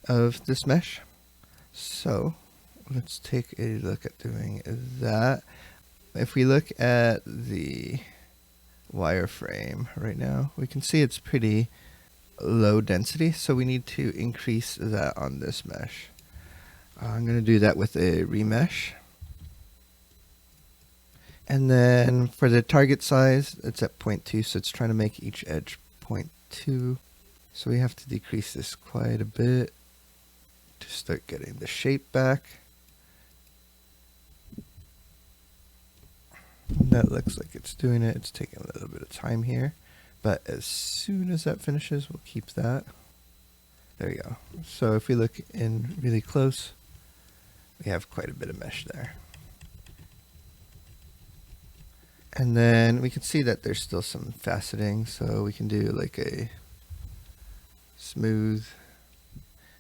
of this mesh. So let's take a look at doing that. If we look at the wireframe right now, we can see it's pretty low density, so we need to increase that on this mesh. I'm going to do that with a remesh. And then for the target size, it's at 0.2, so it's trying to make each edge 0.2. So we have to decrease this quite a bit to start getting the shape back. That looks like it's doing it. It's taking a little bit of time here, but as soon as that finishes, we'll keep that. There we go. So if we look in really close, we have quite a bit of mesh there. And then we can see that there's still some faceting, so we can do like a smooth,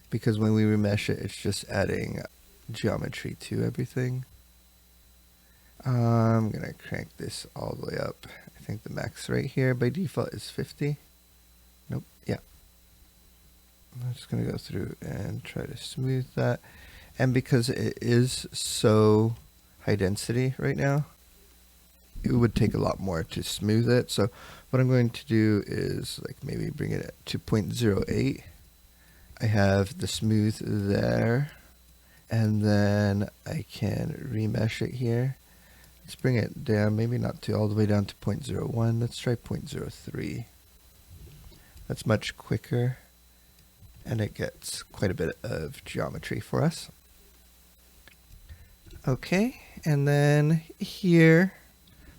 because when we remesh it, it's just adding geometry to everything. I'm going to crank this all the way up. I think the max right here by default is 50. Nope, yeah. I'm just going to go through and try to smooth that. And because it is so high density right now, it would take a lot more to smooth it. So what I'm going to do is like maybe bring it to 0.08. I have the smooth there, and then I can remesh it here. Let's bring it down, maybe not to all the way down to 0.01. Let's try 0.03. That's much quicker, and it gets quite a bit of geometry for us. Okay, and then here,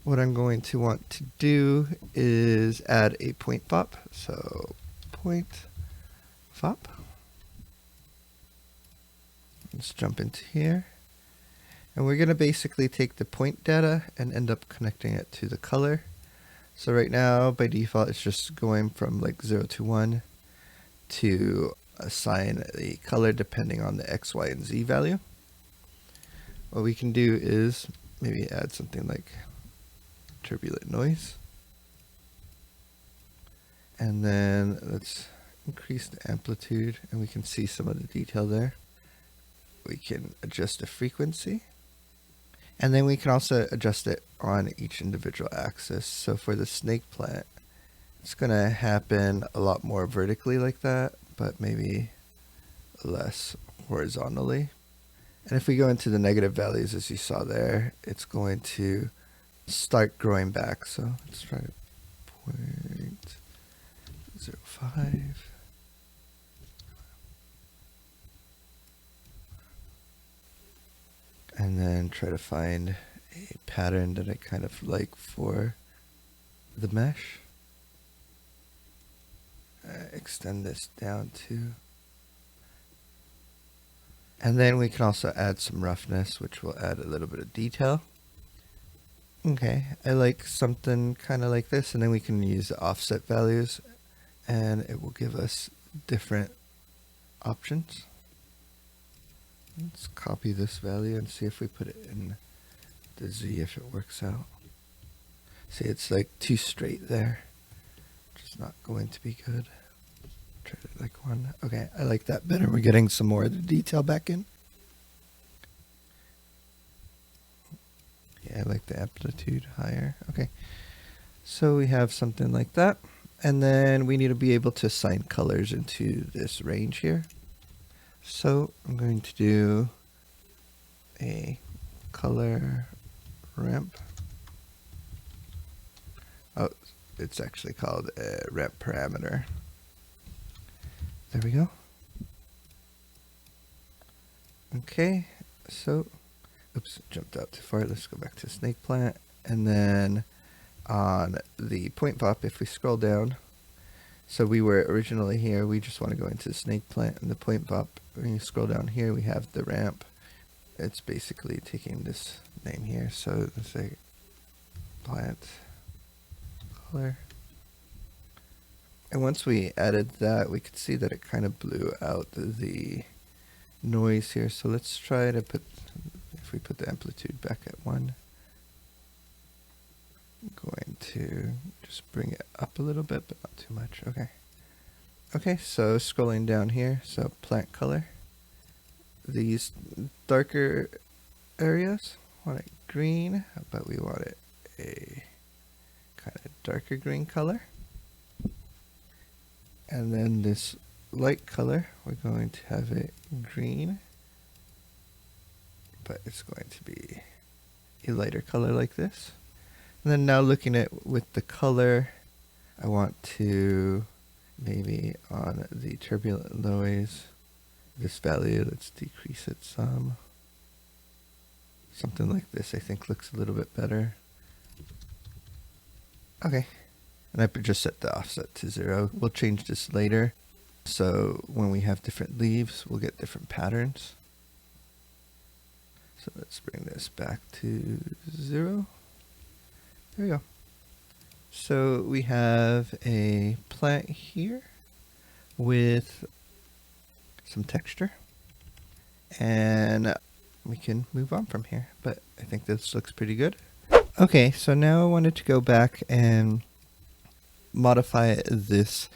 what I'm going to want to do is add a point fop. So point fop. Let's jump into here. And we're going to basically take the point data and end up connecting it to the color. So right now, by default, it's just going from like 0 to 1 to assign a color depending on the X, Y, and Z value. What we can do is maybe add something like turbulent noise. And then let's increase the amplitude, and we can see some of the detail there. We can adjust the frequency. And then we can also adjust it on each individual axis. So for the snake plant, it's going to happen a lot more vertically like that, but maybe less horizontally. And if we go into the negative values, as you saw there, it's going to start growing back. So let's try 0.05. And then try to find a pattern that I kind of like for the mesh. Extend this down to. And then we can also add some roughness, which will add a little bit of detail. Okay, I like something kind of like this, and then we can use the offset values, and it will give us different options. Let's copy this value and see if we put it in the Z, if it works out. See, it's like too straight there, which is not going to be good. Try it like 1. Okay, I like that better. We're getting some more of the detail back in. Yeah, I like the amplitude higher. Okay, so we have something like that. And then we need to be able to assign colors into this range here. So I'm going to do a color ramp. Oh, it's actually called a ramp parameter. There we go. Okay, so, oops, jumped out too far. Let's go back to snake plant. And then on the point pop, if we scroll down, so we were originally here, we just want to go into the snake plant and the point pop. When you scroll down here, we have the ramp. It's basically taking this name here. So let's say plant color. And once we added that, we could see that it kind of blew out the noise here. So let's try to put, if we put the amplitude back at 1, I'm going to just bring it up a little bit, but not too much. Okay. Okay, so scrolling down here, so plant color. These darker areas, want it green, but we want it a kind of darker green color. And then this light color, we're going to have it green, but it's going to be a lighter color like this. And then now looking at with the color, I want to maybe on the turbulent noise, this value, let's decrease it some. Something like this I think looks a little bit better. Okay. And I just set the offset to 0. We'll change this later. So when we have different leaves, we'll get different patterns. So let's bring this back to 0. There we go. So we have a plant here with some texture. And we can move on from here. But I think this looks pretty good. Okay, so now I wanted to go back and modify this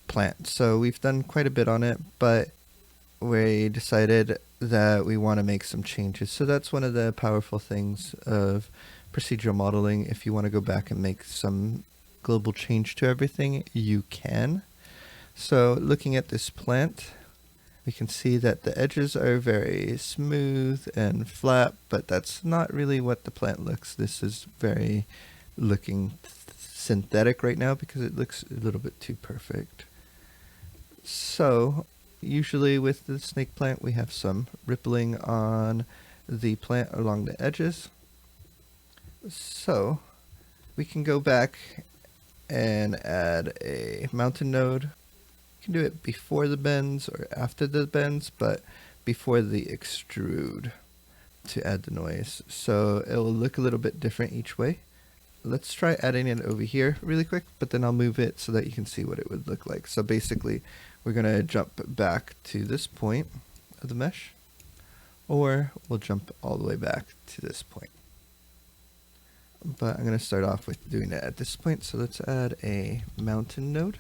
plant. So we've done quite a bit on it, but we decided that we want to make some changes. So that's one of the powerful things of procedural modeling. If you want to go back and make some global change to everything, you can. So looking at this plant, we can see that the edges are very smooth and flat, but that's not really what the plant looks. This is very looking synthetic right now because it looks a little bit too perfect. So usually with the snake plant, we have some rippling on the plant along the edges. So we can go back and add a mountain node. You can do it before the bends or after the bends, but before the extrude to add the noise. So it will look a little bit different each way. Let's try adding it over here really quick, but then I'll move it so that you can see what it would look like. So basically, we're going to jump back to this point of the mesh, or we'll jump all the way back to this point. But I'm going to start off with doing it at this point. So let's add a mountain node.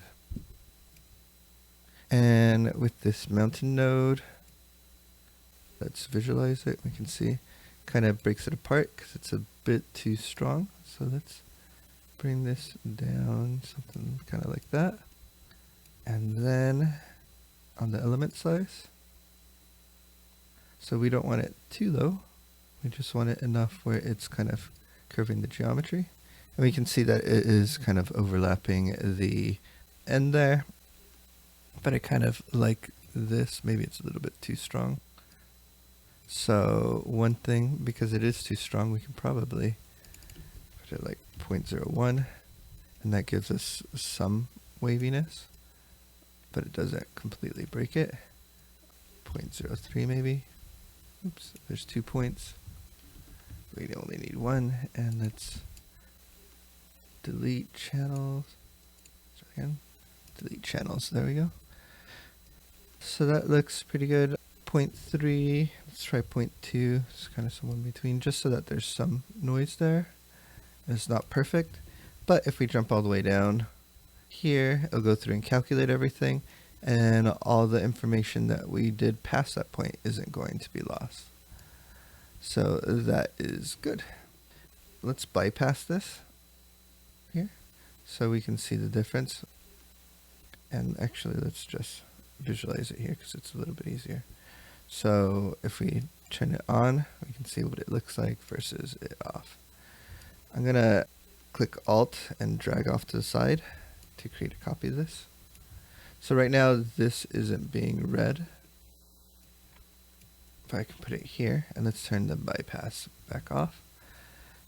And with this mountain node, let's visualize it. We can see kind of breaks it apart because it's a bit too strong. So let's bring this down, something kind of like that. And then on the element size, so we don't want it too low. We just want it enough where it's kind of curving the geometry. And we can see that it is kind of overlapping the end there. But I kind of like this. Maybe it's a little bit too strong. So one thing, because it is too strong, we can probably put it like 0.01, and that gives us some waviness, but it doesn't completely break it. 0.03 maybe. Oops, there's 2 points. We only need 1, and let's delete channels. Try again. Delete channels, there we go. So that looks pretty good. 0.3, let's try 0.2, it's kind of somewhere in between, just so that there's some noise there. It's not perfect, but if we jump all the way down here, it'll go through and calculate everything, and all the information that we did past that point isn't going to be lost. So that is good. Let's bypass this here, so we can see the difference. And actually, let's just visualize it here because it's a little bit easier. So if we turn it on, we can see what it looks like versus it off. I'm going to click Alt and drag off to the side to create a copy of this. So right now this isn't being read, if I can put it here, and let's turn the bypass back off.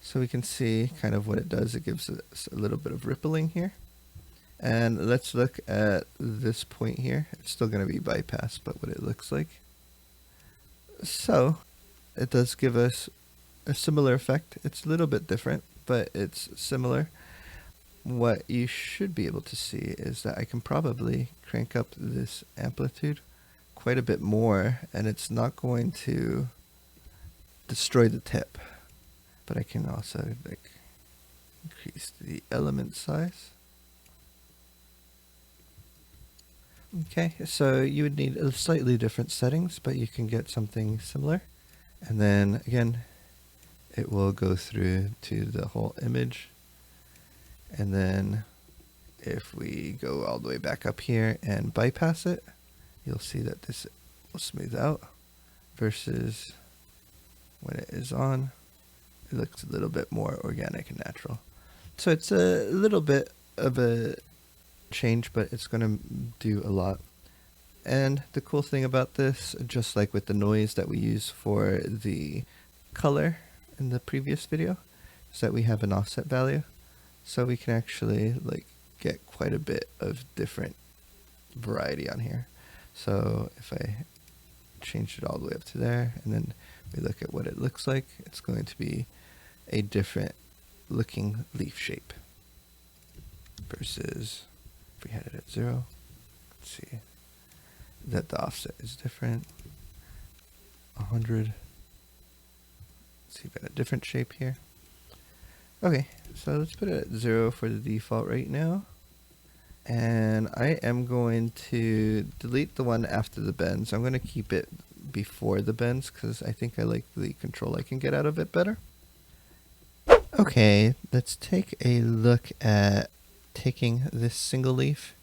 So we can see kind of what it does. It gives us a little bit of rippling here. And let's look at this point here. It's still going to be bypassed, but what it looks like. So it does give us a similar effect. It's a little bit different, but it's similar. What you should be able to see is that I can probably crank up this amplitude quite a bit more, and it's not going to destroy the tip. But I can also like increase the element size. Okay, so you would need slightly different settings, but you can get something similar. And then again, it will go through to the whole image. And then if we go all the way back up here and bypass it, you'll see that this will smooth out versus when it is on, it looks a little bit more organic and natural. So it's a little bit of a change, but it's going to do a lot. And the cool thing about this, just like with the noise that we use for the color in the previous video, is that we have an offset value. So we can actually like get quite a bit of different variety on here. So if I change it all the way up to there, and then we look at what it looks like, it's going to be a different looking leaf shape. Versus if we had it at 0, let's see that the offset is different. 100. Let's see if I got a different shape here. Okay, so let's put it at 0 for the default right now. And I am going to delete the one after the bends. I'm going to keep it before the bends because I think I like the control I can get out of it better. Okay, let's take a look at taking this single leaf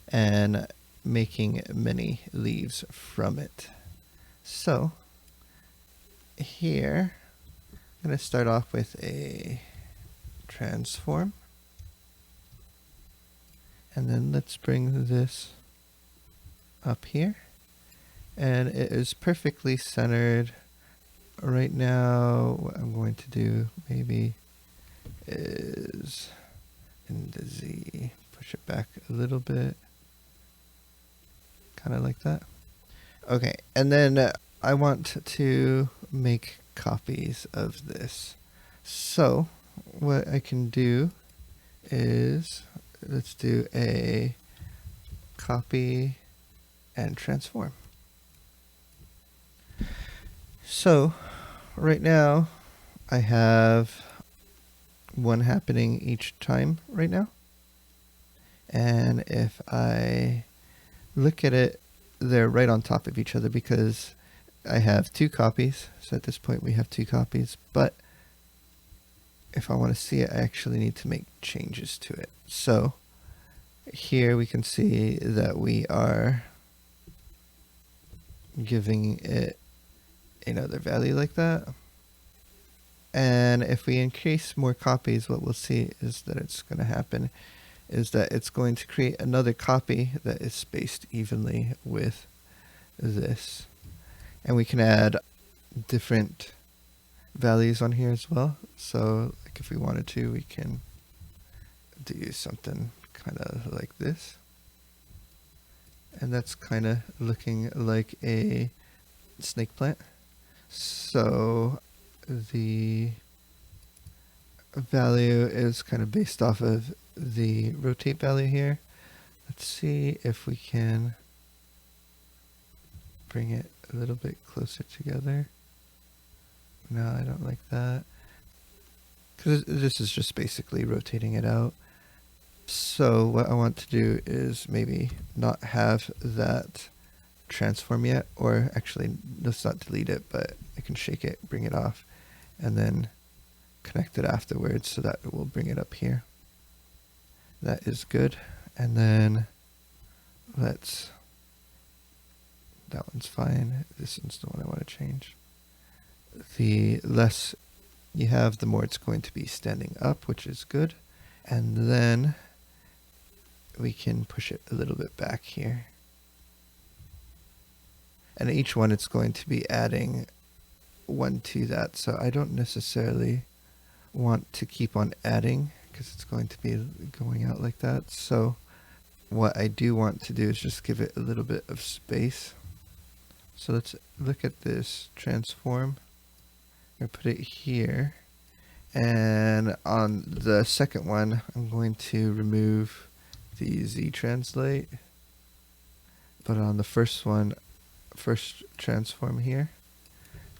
and making many leaves from it. So here, I'm going to start off with a transform. And then let's bring this up here. And it is perfectly centered. Right now, what I'm going to do maybe is in the Z, push it back a little bit. Kind of like that. Okay, and then I want to make copies of this. So what I can do is, let's do a copy and transform. So right now I have one happening each time right now. And if I look at it, they're right on top of each other because I have 2 copies. So at this point we have 2 copies, but if I want to see it, I actually need to make changes to it. So here we can see that we are giving it another value like that. And if we increase more copies, what we'll see is that it's going to happen is that it's going to create another copy that is spaced evenly with this. And we can add different values on here as well. So like if we wanted to, we can do something kind of like this. And that's kind of looking like a snake plant. So the value is kind of based off of the rotate value here. Let's see if we can bring it a little bit closer together. No, I don't like that, because this is just basically rotating it out. So what I want to do is maybe not have that transform yet, or actually let's not delete it, but I can shake it, bring it off, and then connect it afterwards so that it will bring it up here. That is good. And then that one's fine. This one's the one I want to change. The less you have, the more it's going to be standing up, which is good. And then we can push it a little bit back here. and each one it's going to be adding 1 to that. So I don't necessarily want to keep on adding because it's going to be going out like that. So what I do want to do is just give it a little bit of space. So let's look at this transform. I'm going to put it here. And on the second one, I'm going to remove the Z translate. But on the first one, first transform here,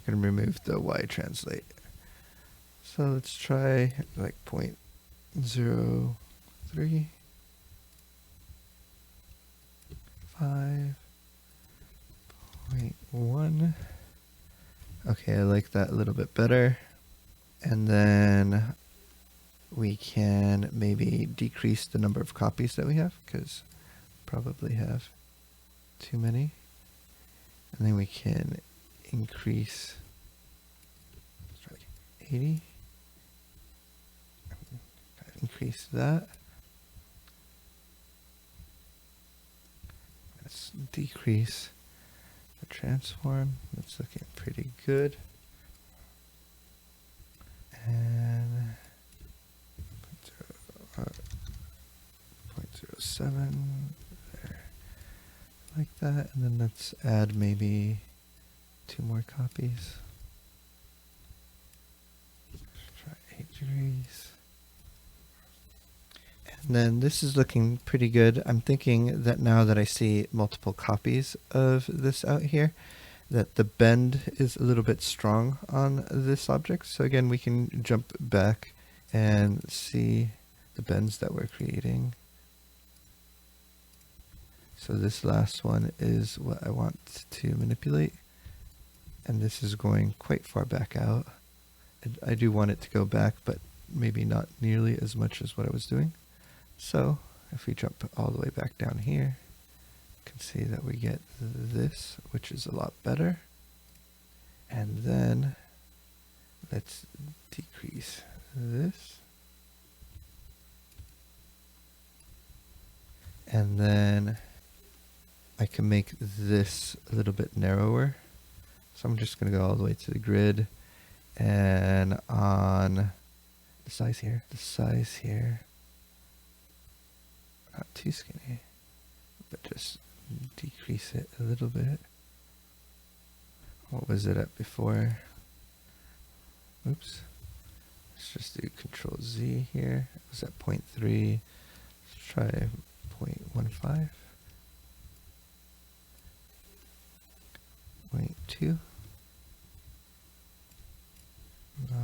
I'm going to remove the Y translate. So let's try like 0.03, 5.1. Okay, I like that a little bit better. And then we can maybe decrease the number of copies that we have, because probably have too many. And then we can increase, let's try like 80. Increase that. Let's decrease the transform. That's looking pretty good. And 0.07 there, like that. And then let's add maybe 2 more copies. Let's try 8 degrees. And then this is looking pretty good. I'm thinking that now that I see multiple copies of this out here, that the bend is a little bit strong on this object. So again, we can jump back and see the bends that we're creating. So this last one is what I want to manipulate. And this is going quite far back out. And I do want it to go back, but maybe not nearly as much as what I was doing. So if we jump all the way back down here, you can see that we get this, which is a lot better. And then let's decrease this. And then I can make this a little bit narrower. So I'm just going to go all the way to the grid, and on the size here, not too skinny, but just decrease it a little bit. What was it at before? Oops. Let's just do Control Z here. It was at 0.3. Let's try 0.15. 0.2.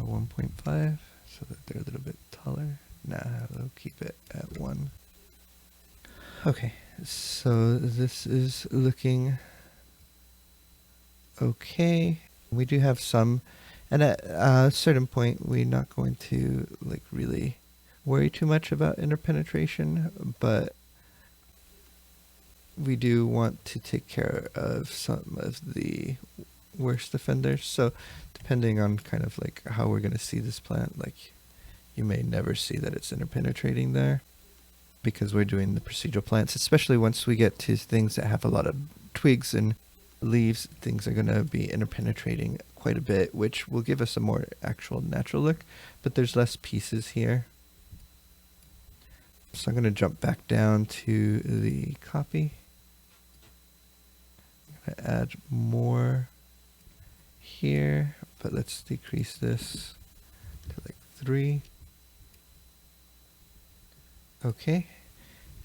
1.5, so that they're a little bit taller. Nah, we'll keep it at 1. Okay, so this is looking okay. We do have some, and at a certain point, we're not going to like really worry too much about interpenetration, but we do want to take care of some of the worst offenders. So depending on kind of like how we're going to see this plant, like you may never see that it's interpenetrating there, because we're doing the procedural plants, especially once we get to things that have a lot of twigs and leaves. Things are going to be interpenetrating quite a bit, which will give us a more actual natural look, but there's less pieces here. So I'm going to jump back down to the copy. I'm going to add more here, but let's decrease this to like 3. Okay,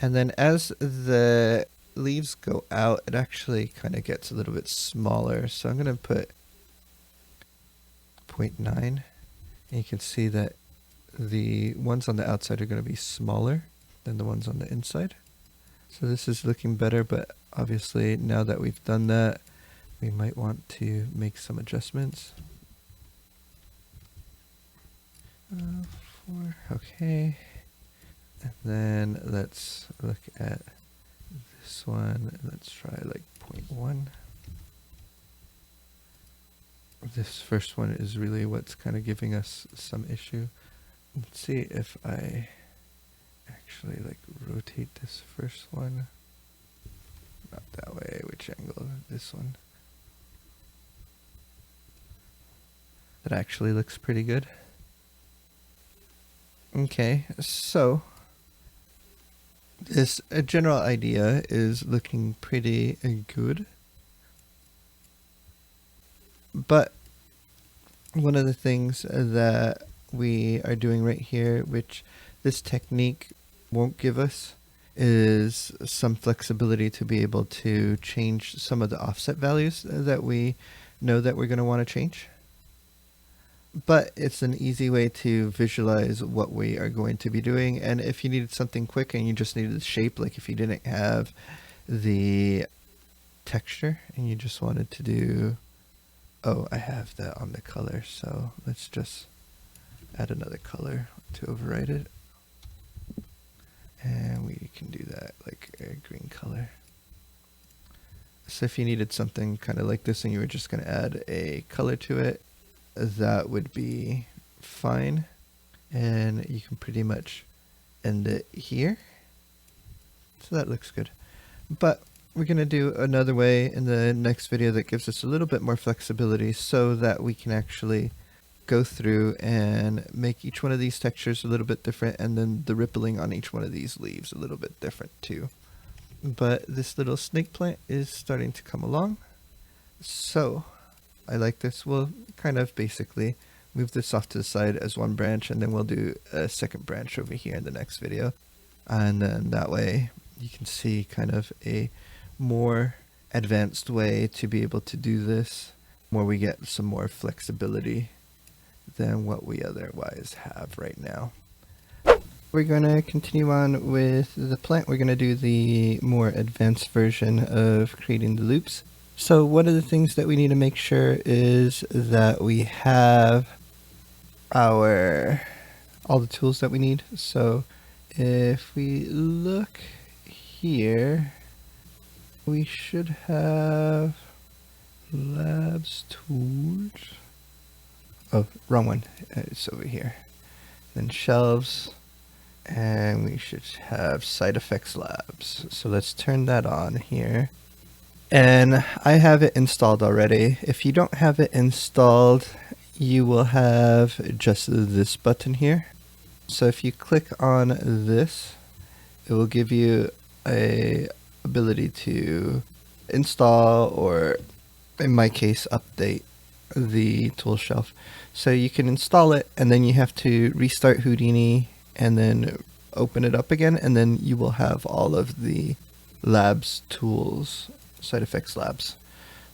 and then as the leaves go out, it actually kind of gets a little bit smaller. So I'm going to put 0.9, and you can see that the ones on the outside are going to be smaller than the ones on the inside. So this is looking better, but obviously now that we've done that, we might want to make some adjustments. 4, okay. And then let's look at this one. Let's try like 0.1. This first one is really what's kind of giving us some issue. Let's see if I actually like rotate this first one. Not that way, which angle? This one. That actually looks pretty good. Okay, so this general idea is looking pretty good. But one of the things that we are doing right here, which this technique won't give us, is some flexibility to be able to change some of the offset values that we know that we're going to want to change. But it's an easy way to visualize what we are going to be doing. And if you needed something quick and you just needed the shape, like if you didn't have the texture and you just wanted to do, oh, I have that on the color, so let's just add another color to override it. And we can do that like a green color. So if you needed something kind of like this and you were just going to add a color to it, that would be fine. And you can pretty much end it here. So that looks good. But we're going to do another way in the next video that gives us a little bit more flexibility so that we can actually go through and make each one of these textures a little bit different, and then the rippling on each one of these leaves a little bit different too. But this little snake plant is starting to come along. So I like this. We'll kind of basically move this off to the side as one branch, and then we'll do a second branch over here in the next video. And then that way you can see kind of a more advanced way to be able to do this, where we get some more flexibility than what we otherwise have right now. We're going to continue on with the plant. We're going to do the more advanced version of creating the loops. So one of the things that we need to make sure is that we have all the tools that we need. So if we look here, we should have labs tools. Oh, wrong one. It's over here. Then shelves, and we should have side effects labs. So let's turn that on here. And I have it installed already. If you don't have it installed, you will have just this button here. So if you click on this, it will give you a ability to install, or in my case, update the tool shelf. So you can install it, and then you have to restart Houdini and then open it up again, and then you will have all of the labs tools, side effects labs.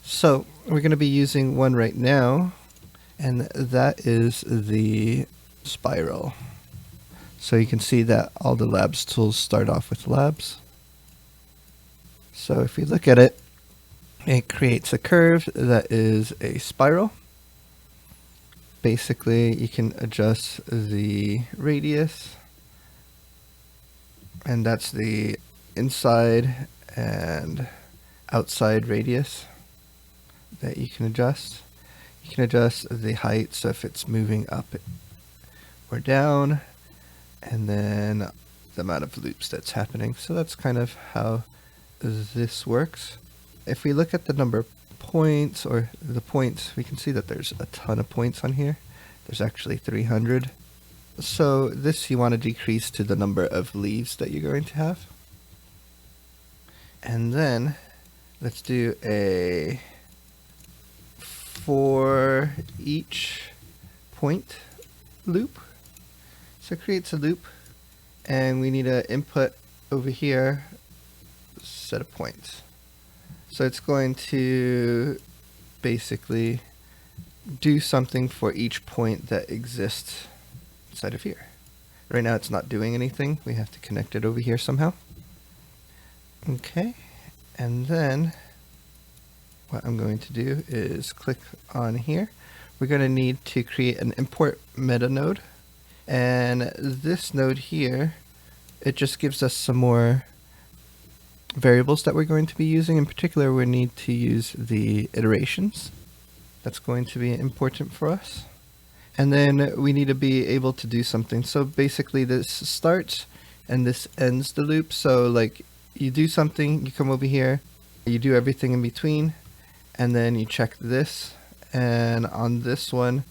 So we're going to be using one right now, and that is the spiral. So you can see that all the labs tools start off with labs. So if we look at it, it creates a curve that is a spiral. Basically, you can adjust the radius, and that's the inside and outside radius that you can adjust. You can adjust the height, so if it's moving up or down, and then the amount of loops that's happening. So that's kind of how this works. If we look at the number of points, or the points, we can see that there's a ton of points on here. There's actually 300. So this you want to decrease to the number of leaves that you're going to have. And then let's do a for each point loop. So it creates a loop, and we need an input over here, set of points. So it's going to basically do something for each point that exists inside of here. Right now it's not doing anything. We have to connect it over here somehow. Okay, and then what I'm going to do is click on here. We're going to need to create an import meta node. And this node here, it just gives us some more variables that we're going to be using. In particular, we need to use the iterations. That's going to be important for us. And then we need to be able to do something. So basically this starts and this ends the loop. So like you do something, you come over here, you do everything in between, and then you check this. And on this one,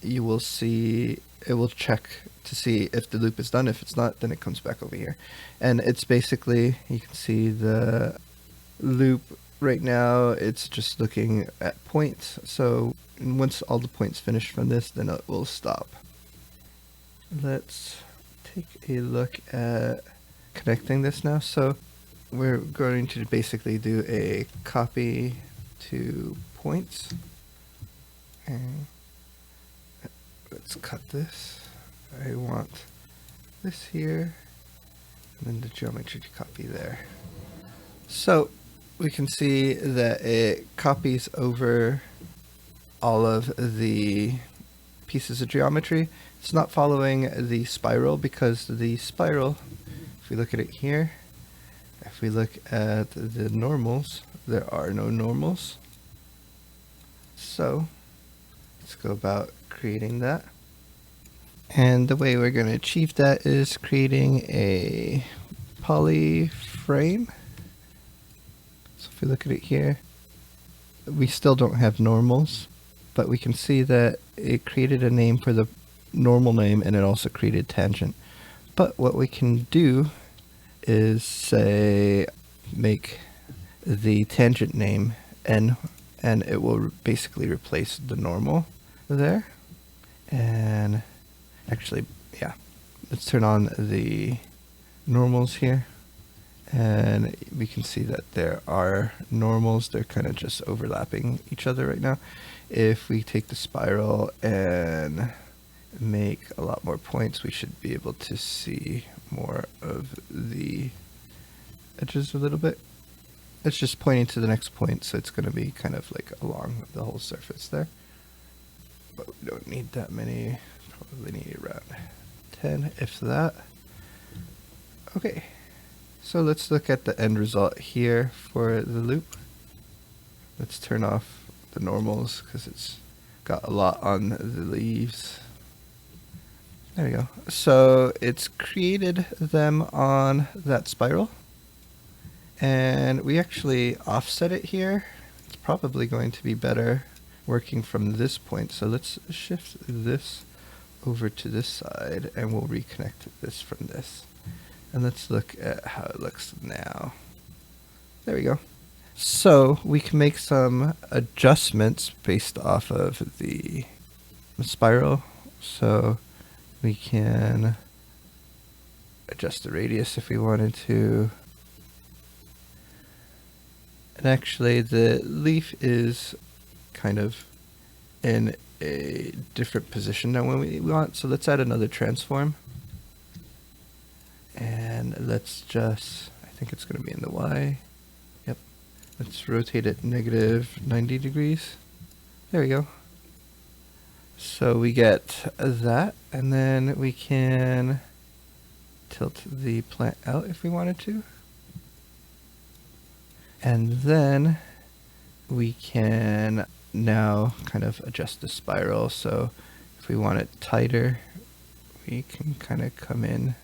you will see it will check to see if the loop is done. If it's not, then it comes back over here. And it's basically, you can see the loop right now, it's just looking at points. So once all the points finish from this, then it will stop. Let's take a look at connecting this now. So we're going to basically do a copy to points. And let's cut this. I want this here, and then the geometry to copy there. So we can see that it copies over all of the pieces of geometry. It's not following the spiral because the spiral, if we look at it here, if we look at the normals, there are no normals. So let's go about creating that. And the way we're going to achieve that is creating a poly frame. So if we look at it here, we still don't have normals, but we can see that it created a name for the normal name, and it also created tangent. But what we can do is say make the tangent name n, and it will basically replace the normal there. And actually, yeah, let's turn on the normals here, and we can see that there are normals. They're kind of just overlapping each other right now. If we take the spiral and make a lot more points, we should be able to see more of the edges a little bit. It's just pointing to the next point, so it's going to be kind of like along the whole surface there. But we don't need that many, probably need around 10, if that. Okay, so let's look at the end result here for the loop. Let's turn off the normals because it's got a lot on the leaves. There we go. So it's created them on that spiral, and we actually offset it here. It's probably going to be better working from this point. So let's shift this over to this side, and we'll reconnect this from this. And let's look at how it looks now. There we go. So we can make some adjustments based off of the spiral. So we can adjust the radius if we wanted to. And actually the leaf is kind of in a different position than when we want. So let's add another transform. And let's just, I think it's going to be in the Y. Yep. Let's rotate it -90 degrees. There we go. So we get that, and then we can tilt the plant out if we wanted to. And then we can now kind of adjust the spiral. So if we want it tighter, we can kind of come in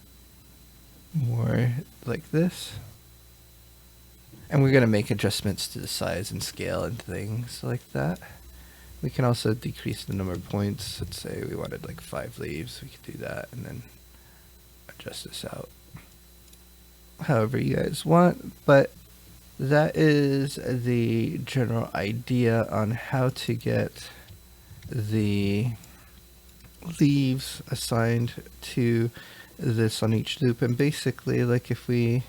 more like this. And we're going to make adjustments to the size and scale and things like that. We can also decrease the number of points. Let's say we wanted like 5 leaves. We could do that and then adjust this out however you guys want. But that is the general idea on how to get the leaves assigned to this on each loop. And basically, like if we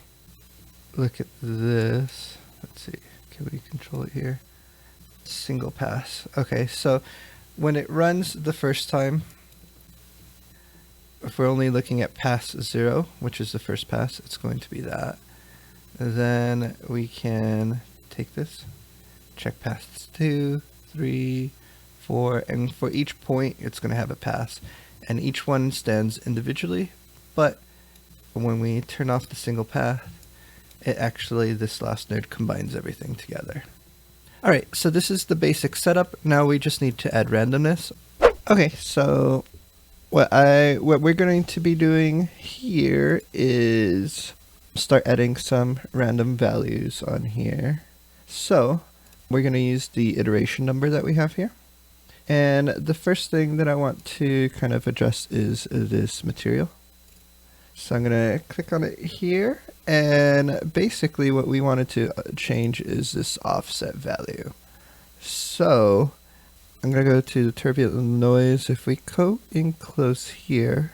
look at this, let's see, can we control it here? Single pass. Okay, so when it runs the first time, if we're only looking at pass 0, which is the first pass, it's going to be that. Then we can take this, check pass 2, 3, 4, and for each point it's going to have a pass, and each one stands individually. But when we turn off the single path, it actually, this last node combines everything together. Alright, so this is the basic setup. Now we just need to add randomness. Okay, so what we're going to be doing here is start adding some random values on here. So we're going to use the iteration number that we have here. And the first thing that I want to kind of adjust is this material. So I'm going to click on it here, and basically what we wanted to change is this offset value. So I'm going to go to the turbulent noise. If we go in close here,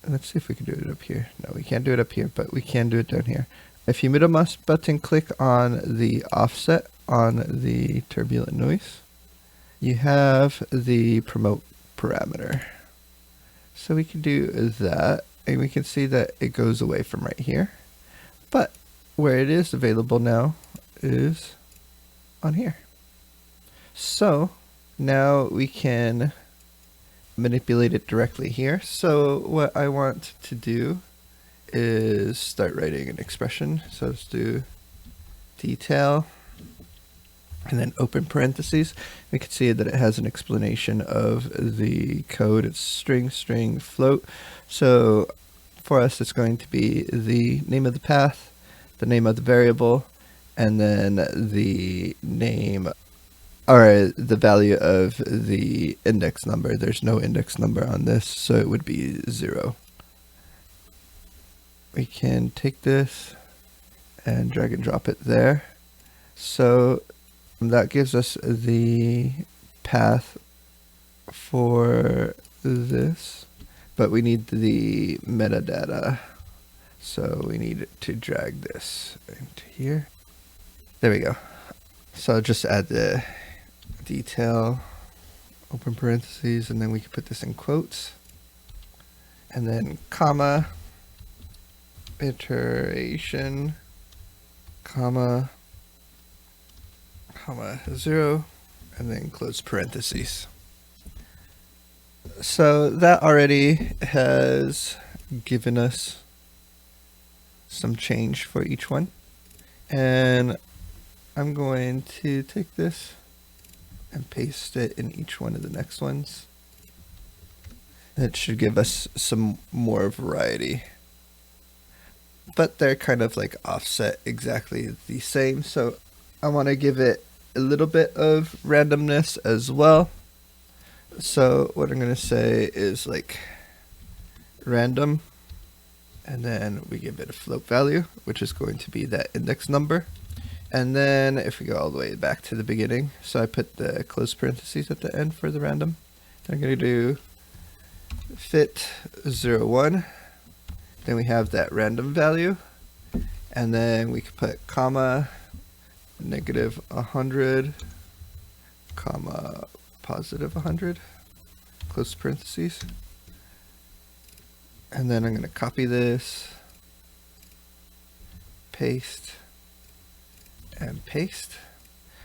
let's see if we can do it up here. No, we can't do it up here, but we can do it down here. If you middle mouse button click on the offset on the turbulent noise, you have the promote parameter. So we can do that, and we can see that it goes away from right here. But where it is available now is on here. So now we can manipulate it directly here. So what I want to do is start writing an expression. So let's do detail and then open parentheses. We can see that it has an explanation of the code. It's string, string, float. So for us, it's going to be the name of the path, the name of the variable, and then the name or the value of the index number. There's no index number on this, so it would be 0. We can take this and drag and drop it there. So that gives us the path for this, but we need the metadata. So we need to drag this into here. There we go. So just add the detail, open parentheses, and then we can put this in quotes, and then comma, iteration, comma, 0, and then close parentheses. So that already has given us some change for each one. And I'm going to take this and paste it in each one of the next ones. That should give us some more variety. But they're kind of like offset exactly the same. So I want to give it a little bit of randomness as well. So what I'm going to say is like random, and then we give it a float value, which is going to be that index number. And then if we go all the way back to the beginning, so I put the close parentheses at the end for the random. I'm going to do fit 0, 1. Then we have that random value, and then we could put comma, negative 100, comma, positive 100, close parentheses. And then I'm going to copy this, paste, and paste.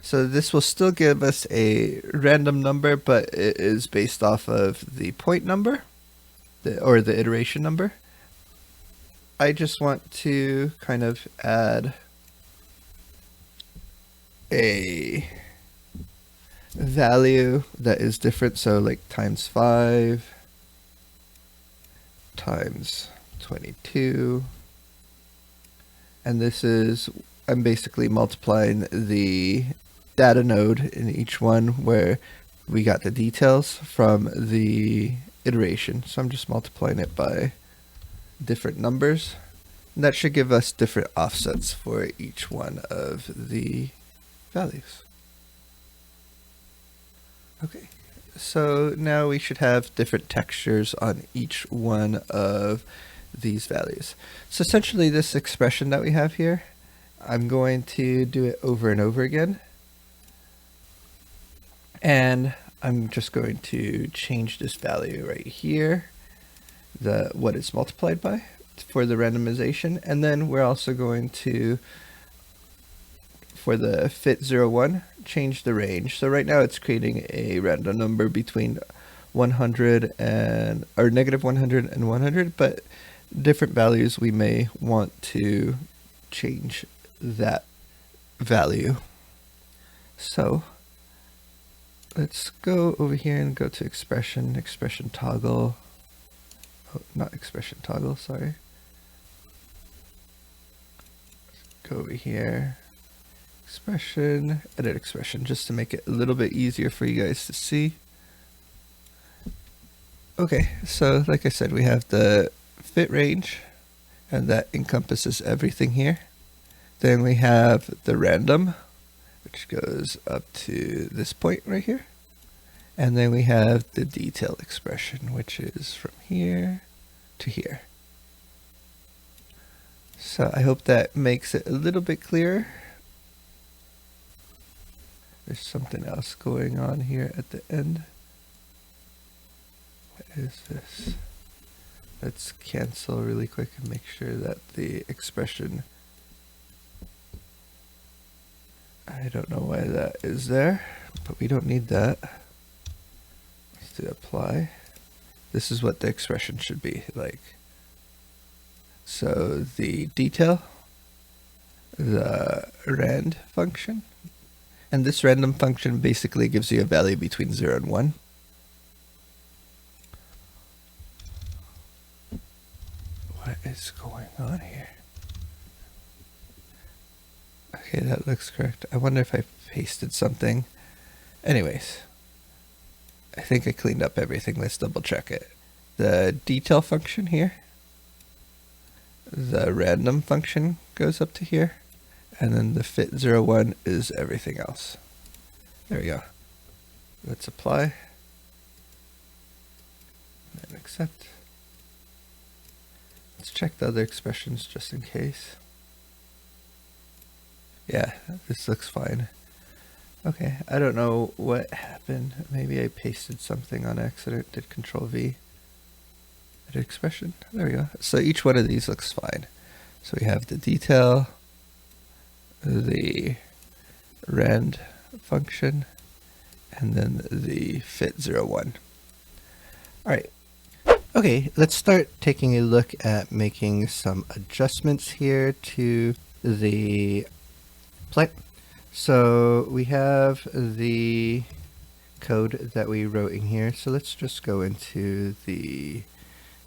So this will still give us a random number, but it is based off of the point number, or the iteration number. I just want to kind of add a value that is different. So like times 5, times 22. And this is, I'm basically multiplying the data node in each one where we got the details from the iteration. So I'm just multiplying it by different numbers. And that should give us different offsets for each one of the values. Okay, so now we should have different textures on each one of these values. So essentially this expression that we have here, I'm going to do it over and over again. And I'm just going to change this value right here, what it's multiplied by for the randomization. And then we're also going to, for the fit 0, 1, change the range. So right now it's creating a random number between 100 and, or negative 100 and 100, but different values we may want to change that value. So let's go over here and go to expression toggle. Oh, not expression toggle, sorry. Go over here, expression, edit expression, just to make it a little bit easier for you guys to see. Okay, so like I said, we have the fit range, and that encompasses everything here. Then we have the random, which goes up to this point right here. And then we have the detail expression, which is from here to here. So I hope that makes it a little bit clearer. There's something else going on here at the end. What is this? Let's cancel really quick and make sure that the expression, I don't know why that is there, but we don't need that. Let's do apply. This is what the expression should be like. So the detail, the rand function, and this random function basically gives you a value between 0 and 1. What is going on here? Okay, that looks correct. I wonder if I pasted something. Anyways, I think I cleaned up everything. Let's double check it. The detail function here, the random function goes up to here, and then the fit 0, 1 is everything else. There we go. Let's apply and accept. Let's check the other expressions just in case. Yeah, this looks fine. Okay, I don't know what happened. Maybe I pasted something on accident. Did Control V. Edit expression. There we go. So each one of these looks fine. So we have the detail, the rand function, and then the fit 0, 1. All right. Okay, let's start taking a look at making some adjustments here to the plate. So we have the code that we wrote in here. So let's just go into the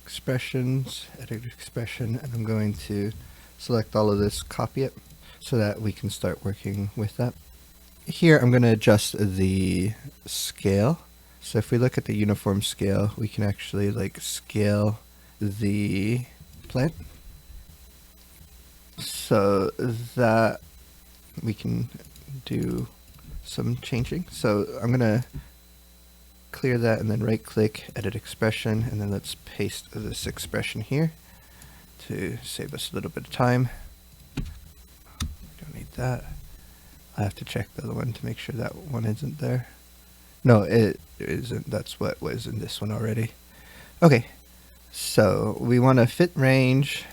expressions, edit expression, and I'm going to select all of this, copy it, so that we can start working with that. Here I'm going to adjust the scale. So if we look at the uniform scale, we can actually like scale the plant so that we can do some changing. So I'm going to clear that and then right click, edit expression, and then let's paste this expression here to save us a little bit of time. We don't need that. I have to check the other one to make sure that one isn't there. No, it isn't. That's what was in this one already. Okay, so we want to fit range,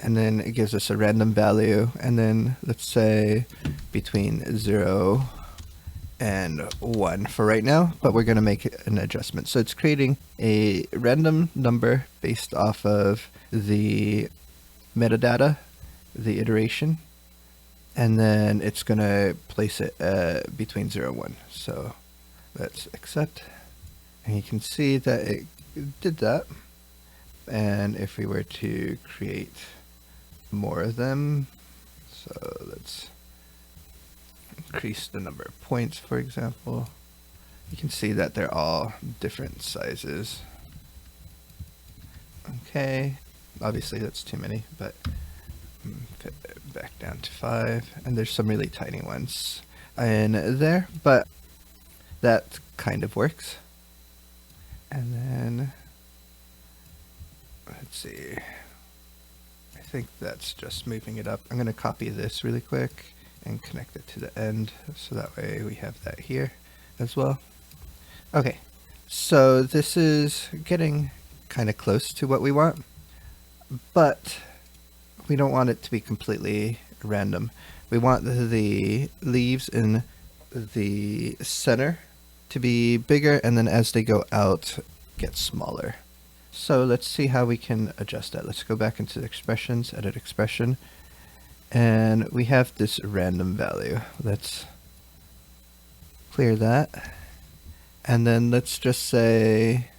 and then it gives us a random value, and then let's say between 0 and 1 for right now, but we're going to make an adjustment. So it's creating a random number based off of the metadata, the iteration, and then it's going to place it between 0 and 1. So let's accept, and you can see that it did that. And if we were to create more of them, so let's increase the number of points, for example, you can see that they're all different sizes. Okay, obviously that's too many, but fit it back down to 5, and there's some really tiny ones in there, but that kind of works. And then let's see, I think that's just moving it up. I'm going to copy this really quick and connect it to the end, so that way we have that here as well. Okay, so this is getting kind of close to what we want, but we don't want it to be completely random. We want the leaves in the center to be bigger, and then as they go out, get smaller. So let's see how we can adjust that. Let's go back into the expressions, edit expression, and we have this random value. Let's clear that, and then let's just say,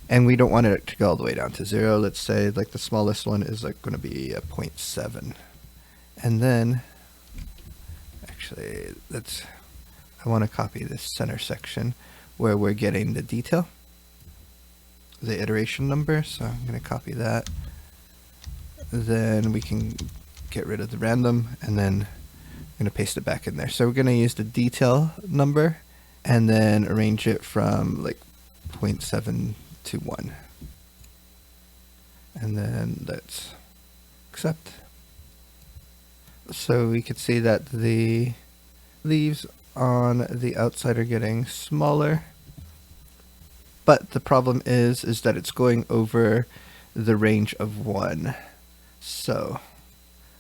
and we don't want it to go all the way down to 0. Let's say like the smallest one is like going to be a 0.7. And then actually I want to copy this center section where we're getting the detail. the iteration number, so I'm going to copy that. Then we can get rid of the random, and then I'm going to paste it back in there. So we're going to use the detail number and then arrange it from like 0.7 to 1. And then let's accept. So we can see that the leaves on the outside are getting smaller. But the problem is that it's going over the range of 1. So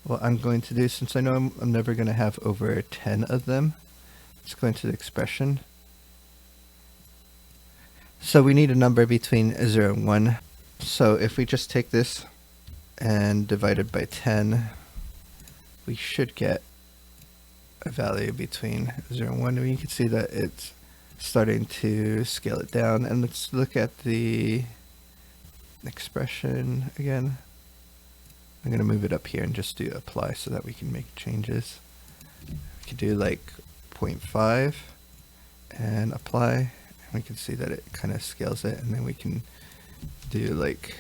what I'm going to do, since I know I'm never going to have over 10 of them, let's go into the expression. So we need a number between 0 and 1. So if we just take this and divide it by 10, we should get a value between 0 and 1. And you can see that it's starting to scale it down. And let's look at the expression again. I'm going to move it up here and just do apply so that we can make changes. We could do like 0.5 and apply. And we can see that it kind of scales it. And then we can do like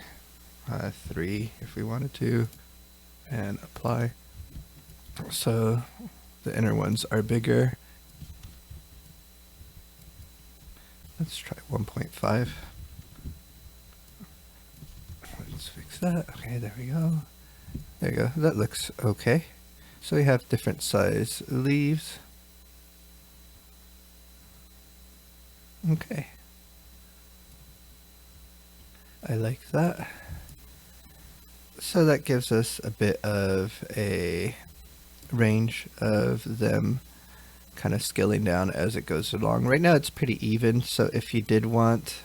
3 if we wanted to and apply. So the inner ones are bigger. Let's try 1.5. Let's fix that. Okay, there we go. There you go. That looks okay. So we have different size leaves. Okay. I like that. So that gives us a bit of a range of them kind of scaling down as it goes along. Right now it's pretty even, so if you did want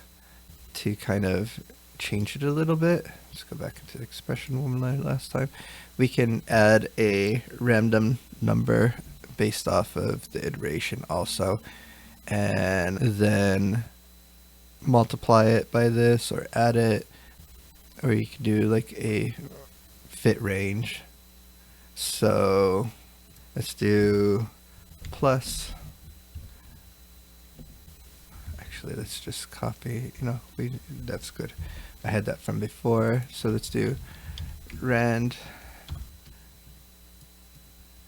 to kind of change it a little bit, let's go back into the expression one last time. We can add a random number based off of the iteration also, and then multiply it by this or add it, or you can do like a fit range. So let's do plus. Actually, let's just copy, that's good. I had that from before. So let's do rand,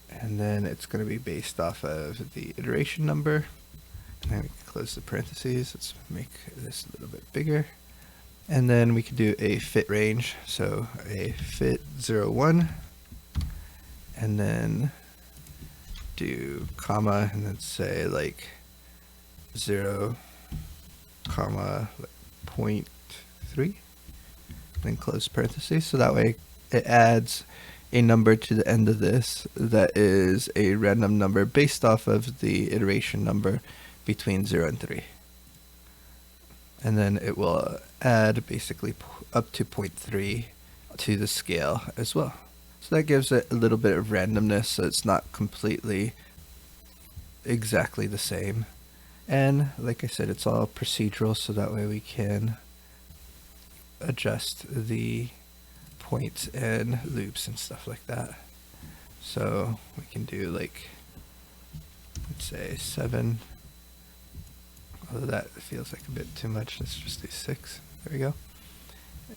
and then it's going to be based off of the iteration number. And then we can close the parentheses. Let's make this a little bit bigger. And then we can do a fit range. So a fit 0, 1, and then do comma, and then say like 0, comma, like 0.3, then close parentheses. So that way it adds a number to the end of this that is a random number based off of the iteration number between 0 and 3. And then it will add basically up to 0.3 to the scale as well. So that gives it a little bit of randomness, so it's not completely exactly the same. And like I said, it's all procedural, so that way we can adjust the points and loops and stuff like that. So we can do like, let's say 7. Although that feels like a bit too much, let's just do 6. There we go.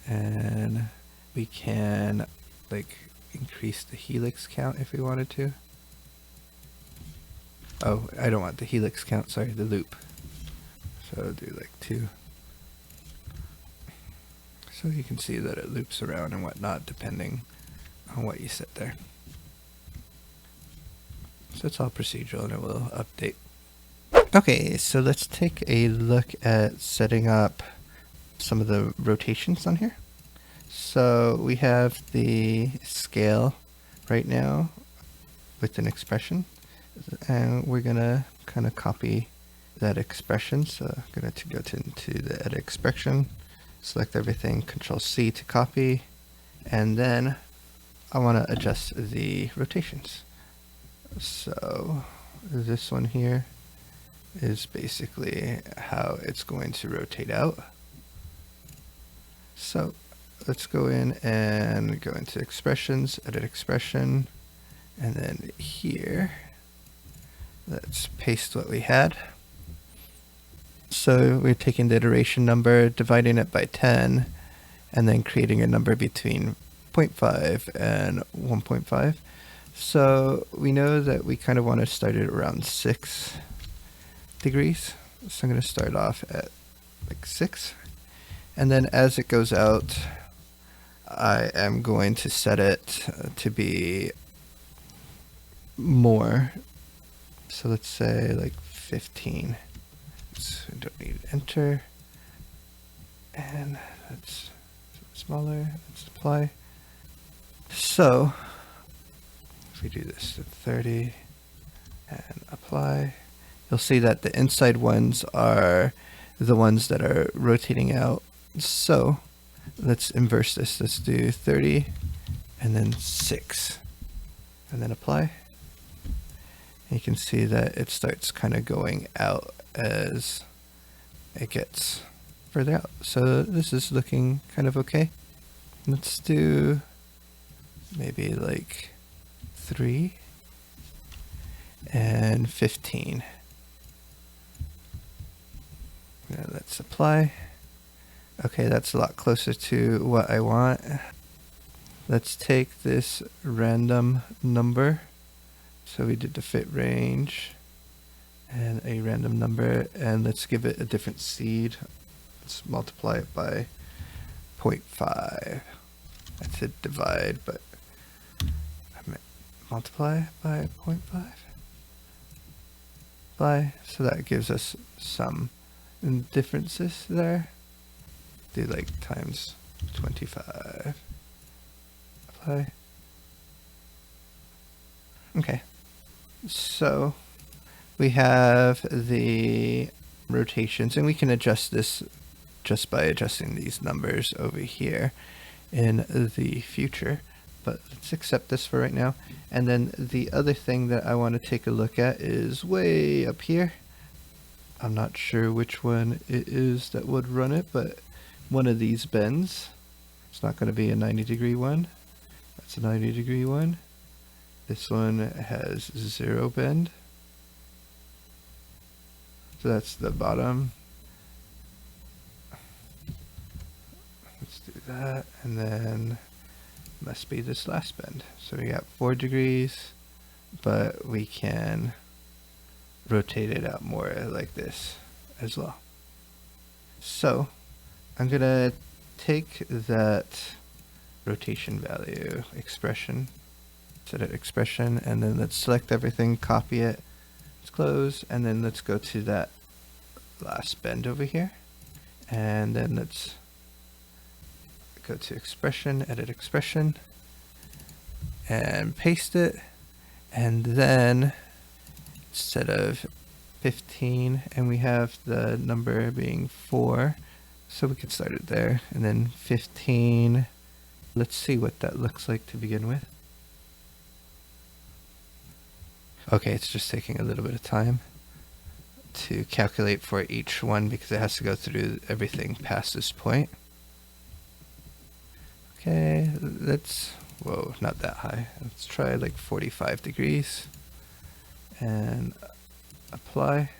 And we can like increase the helix count if we wanted to. Oh, I don't want the helix count, sorry, the loop. So do like 2. So you can see that it loops around and whatnot depending on what you set there. So it's all procedural and it will update. Okay, so let's take a look at setting up some of the rotations on here. So we have the scale right now with an expression, and we're gonna kind of copy that expression. So I'm going to go into the edit expression, select everything, Control C to copy, and then I want to adjust the rotations. So this one here is basically how it's going to rotate out. So let's go in and go into expressions, edit expression, and then here let's paste what we had. So we're taking the iteration number, dividing it by 10, and then creating a number between 0.5 and 1.5. So we know that we kind of want to start it around 6 degrees. So I'm going to start off at like 6. And then as it goes out, I am going to set it to be more. So let's say like 15. So we don't need enter. And that's smaller. Let's apply. So if we do this to 30 and apply, you'll see that the inside ones are the ones that are rotating out. So let's inverse this. Let's do 30 and then 6 and then apply. And you can see that it starts kind of going out as it gets further out. So this is looking kind of okay. Let's do maybe like 3 and 15. Now let's apply. Okay, that's a lot closer to what I want. Let's take this random number. So we did the fit range and a random number, and let's give it a different seed. Let's multiply it by 0.5. I said divide, but I meant multiply by 0.5. So that gives us some differences there. Do like times 25. Apply. Okay. So we have the rotations, and we can adjust this just by adjusting these numbers over here in the future. But let's accept this for right now. And then the other thing that I want to take a look at is way up here. I'm not sure which one it is that would run it, but one of these bends. It's not going to be a 90-degree one. That's a 90-degree one. This one has 0 bend. So that's the bottom. Let's do that, and then must be this last bend. So we got 4 degrees, but we can rotate it out more like this as well. So I'm gonna take that rotation value expression, set it expression, and then let's select everything, copy it, let's close, and then let's go to that last bend over here, and then let's go to expression, edit expression, and paste it, and then instead of 15, and we have the number being 4, so we could start it there, and then 15. Let's see what that looks like to begin with. Okay, it's just taking a little bit of time to calculate for each one because it has to go through everything past this point. Okay, let's, whoa, not that high. Let's try like 45 degrees and apply.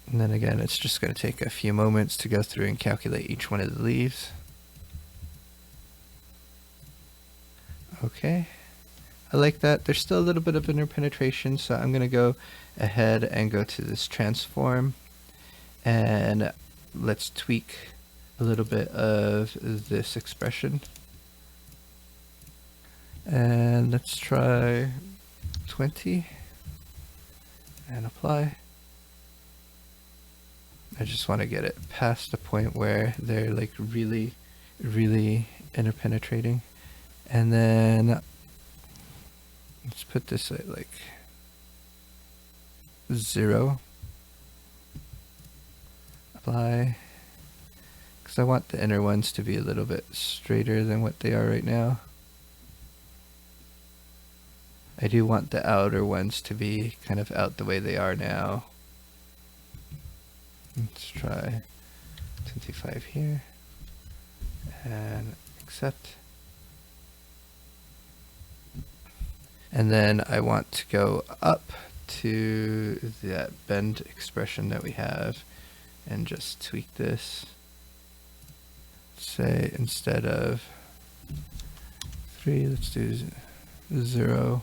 And then again, it's just going to take a few moments to go through and calculate each one of the leaves. Okay, I like that. There's still a little bit of interpenetration, so I'm going to go ahead and go to this transform, and let's tweak a little bit of this expression. And let's try 20 and apply. I just want to get it past the point where they're like really, really interpenetrating. And then let's put this at like 0. Apply. Because I want the inner ones to be a little bit straighter than what they are right now. I do want the outer ones to be kind of out the way they are now. Let's try 25 here and accept. And then I want to go up to that bend expression that we have and just tweak this. Say instead of 3, let's do 0.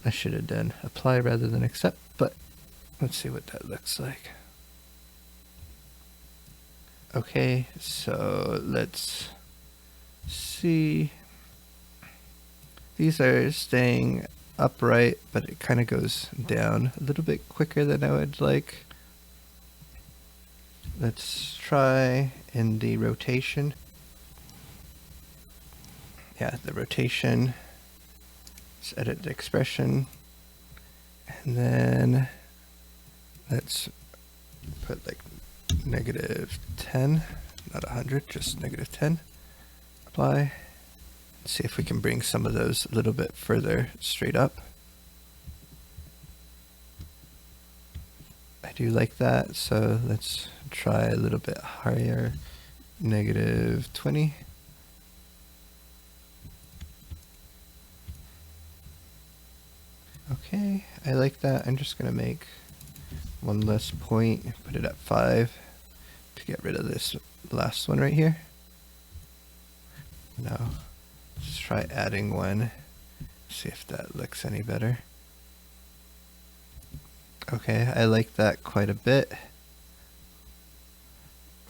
I should have done apply rather than accept, but let's see what that looks like. Okay, so let's see. These are staying upright, but it kind of goes down a little bit quicker than I would like. Let's try in the rotation. Yeah, the rotation. Let's edit the expression. And then let's put like -10, not 100, just -10. Apply. See if we can bring some of those a little bit further straight up. I do like that, so let's try a little bit higher, -20. Okay, I like that. I'm just going to make one less point, put it at 5 to get rid of this last one right here. Now, let's try adding one, see if that looks any better. Okay, I like that quite a bit.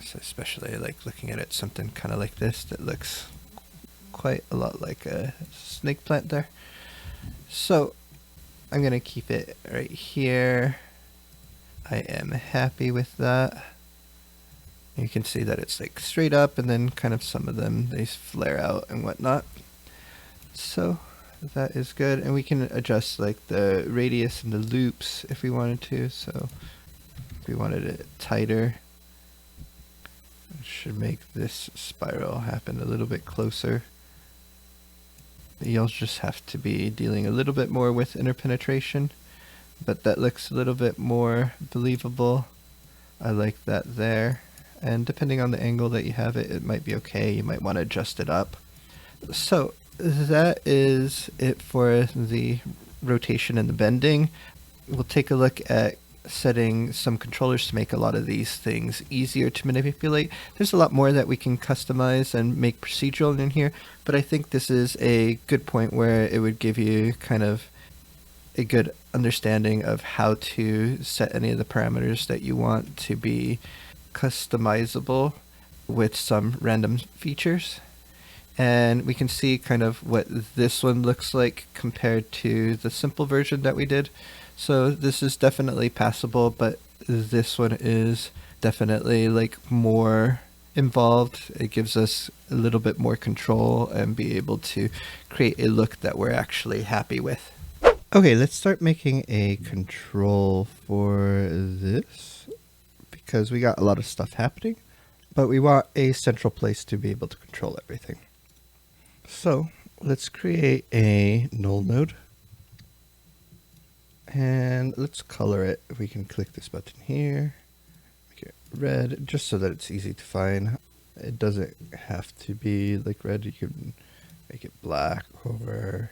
So especially I like looking at it, something kind of like this that looks quite a lot like a snake plant there. So I'm going to keep it right here. I am happy with that. You can see that it's like straight up, and then kind of some of them, they flare out and whatnot. So that is good. And we can adjust like the radius and the loops if we wanted to. So if we wanted it tighter, it should make this spiral happen a little bit closer. You'll just have to be dealing a little bit more with interpenetration, but that looks a little bit more believable. I like that there. And depending on the angle that you have it, it might be okay. You might want to adjust it up. So that is it for the rotation and the bending. We'll take a look at setting some controllers to make a lot of these things easier to manipulate. There's a lot more that we can customize and make procedural in here, but I think this is a good point where it would give you kind of a good understanding of how to set any of the parameters that you want to be customizable with some random features. And we can see kind of what this one looks like compared to the simple version that we did. So this is definitely passable, but this one is definitely like more involved. It gives us a little bit more control and be able to create a look that we're actually happy with. Okay, let's start making a control for this because we got a lot of stuff happening, but we want a central place to be able to control everything. So let's create a null node and let's color it. We can click this button here, make it red, just so that it's easy to find. It doesn't have to be like red. You can make it black or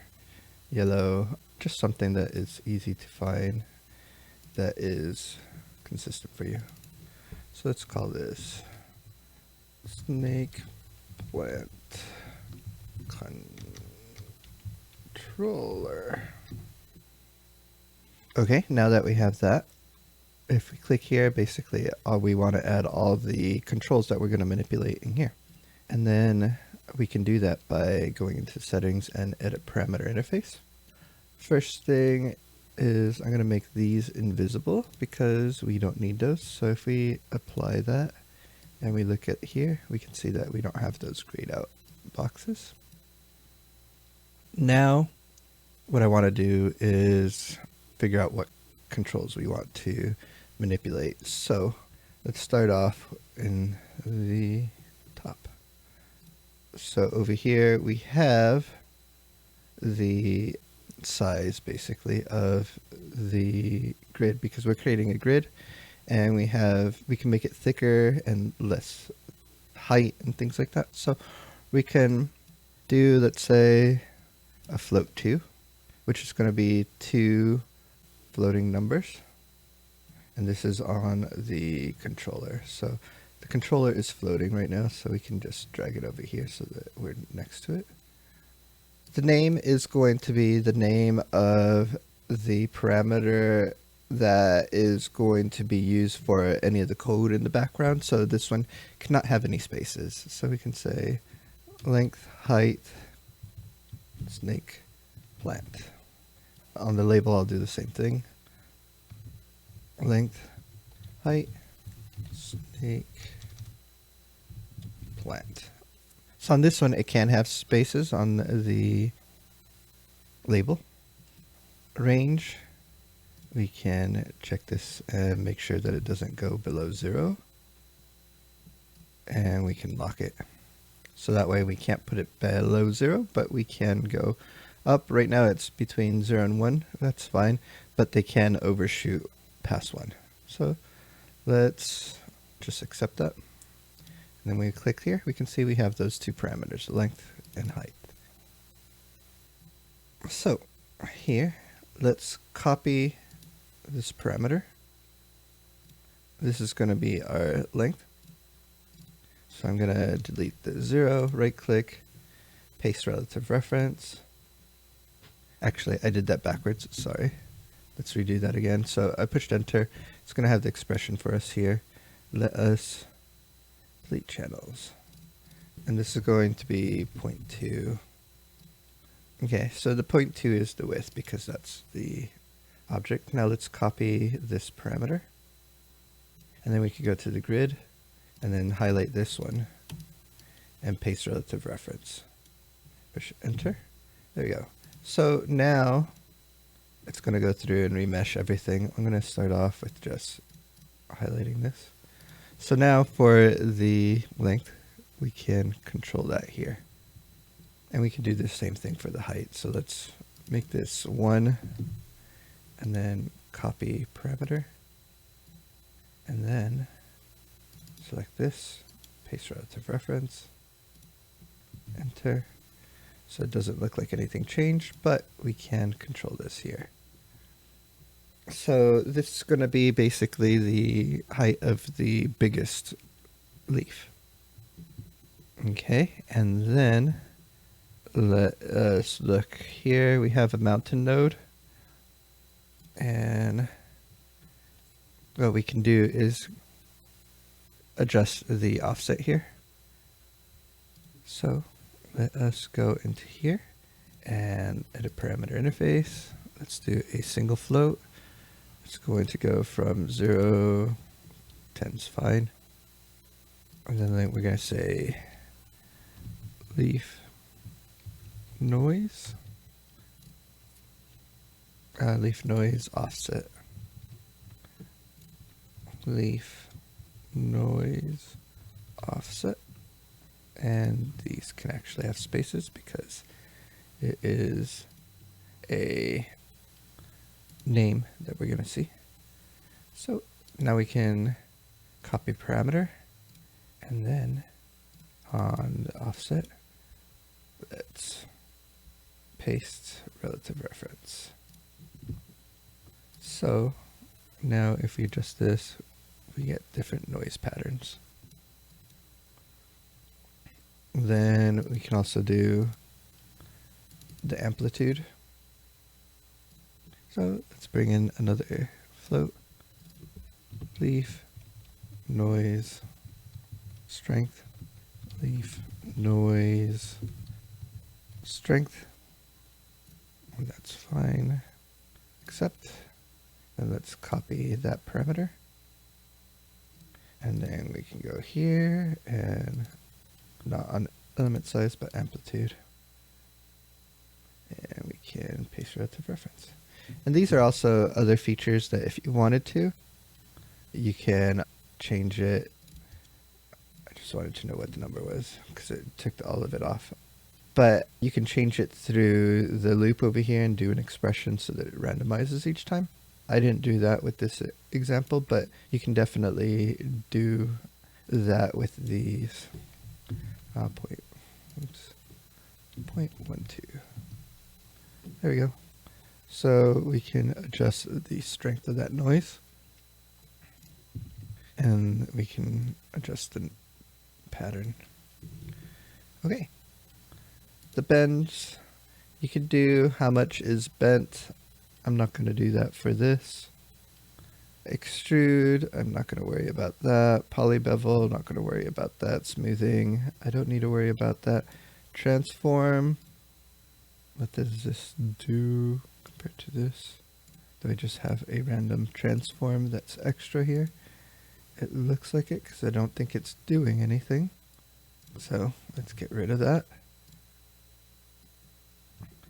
yellow, just something that is easy to find that is consistent for you. So let's call this snake plant controller. Okay, now that we have that, if we click here, basically we want to add all the controls that we're going to manipulate in here. And then we can do that by going into settings and edit parameter interface. First thing is I'm going to make these invisible because we don't need those. So if we apply that and we look at here, we can see that we don't have those grayed out boxes. Now, what I want to do is figure out what controls we want to manipulate. So let's start off in the top. So over here we have the size basically of the grid because we're creating a grid, and we can make it thicker and less height and things like that. So we can do, let's say, a float 2, which is going to be 2 floating numbers, and this is on the controller. So the controller is floating right now, so we can just drag it over here so that we're next to it. The name is going to be the name of the parameter that is going to be used for any of the code in the background. So this one cannot have any spaces. So we can say length, height, snake, plant. On the label, I'll do the same thing. Length, height, snake, plant. So on this one, it can have spaces on the label. Range, we can check this and make sure that it doesn't go below 0. And we can lock it. So that way we can't put it below 0, but we can go up. Right now it's between 0 and 1. That's fine, but they can overshoot past 1. So let's just accept that. And then we click here, we can see we have those two parameters, length and height. So here, let's copy this parameter. This is going to be our length. So I'm going to delete the 0, right click, paste relative reference. Actually, I did that backwards, sorry. Let's redo that again. So I pushed enter. It's going to have the expression for us here. Let us delete channels. And this is going to be 0.2. Okay, so the 0.2 is the width because that's the object. Now let's copy this parameter. And then we can go to the grid and then highlight this one and paste relative reference. Push enter. There we go. So now it's going to go through and remesh everything. I'm going to start off with just highlighting this. So now for the length, we can control that here. And we can do the same thing for the height. So let's make this 1 and then copy parameter. And then select this, paste relative reference, enter. So it doesn't look like anything changed, but we can control this here. So this is going to be basically the height of the biggest leaf. Okay, and then let us look here. We have a mountain node. And what we can do is adjust the offset here. So let us go into here and edit parameter interface. Let's do a single float. It's going to go from 0, 10's fine. And then we're going to say leaf noise. Leaf noise offset. Leaf noise offset. And these can actually have spaces because it is a name that we're going to see. So now we can copy parameter and then on the offset, let's paste relative reference. So now if we adjust this, we get different noise patterns. Then we can also do the amplitude. So let's bring in another float. Leaf, noise, strength, leaf, noise, strength. And that's fine. Accept. And let's copy that parameter. And then we can go here and not on element size, but amplitude. And we can paste relative reference. And these are also other features that if you wanted to, you can change it. I just wanted to know what the number was because it took all of it off. But you can change it through the loop over here and do an expression so that it randomizes each time. I didn't do that with this example, but you can definitely do that with these. 0.12. There we go. So we can adjust the strength of that noise. and we can adjust the pattern. Okay. The bends, you could do how much is bent. I'm not going to do that for this. Extrude, I'm not going to worry about that. Poly bevel, not going to worry about that. Smoothing, I don't need to worry about that. Transform, what does this do compared to this? Do I just have a random transform that's extra here? It looks like it because I don't think it's doing anything. So let's get rid of that.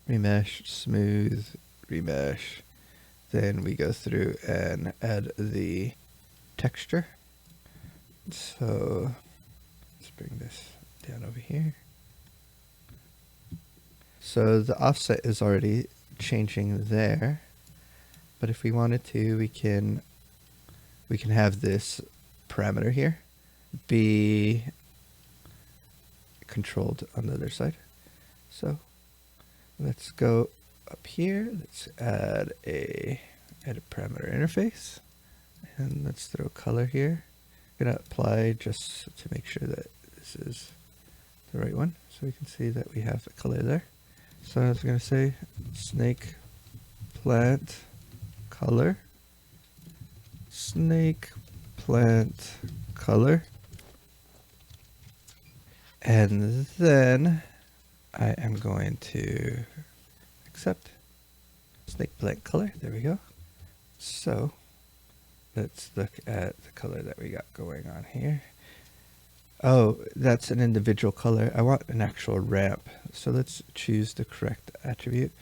Remesh, smooth, remesh. Then we go through and add the texture. So let's bring this down over here. So the offset is already changing there. But if we wanted to, we can have this parameter here be controlled on the other side. So let's go up here. Let's add a parameter interface, and let's throw color here. I'm gonna apply just to make sure that this is the right one, so we can see that we have the color there. So I was gonna say snake plant color, snake plant color, and then I am going to accept snake plant color. There we go. So let's look at the color that we got going on here. Oh, that's an individual color. I want an actual ramp. So let's choose the correct attribute.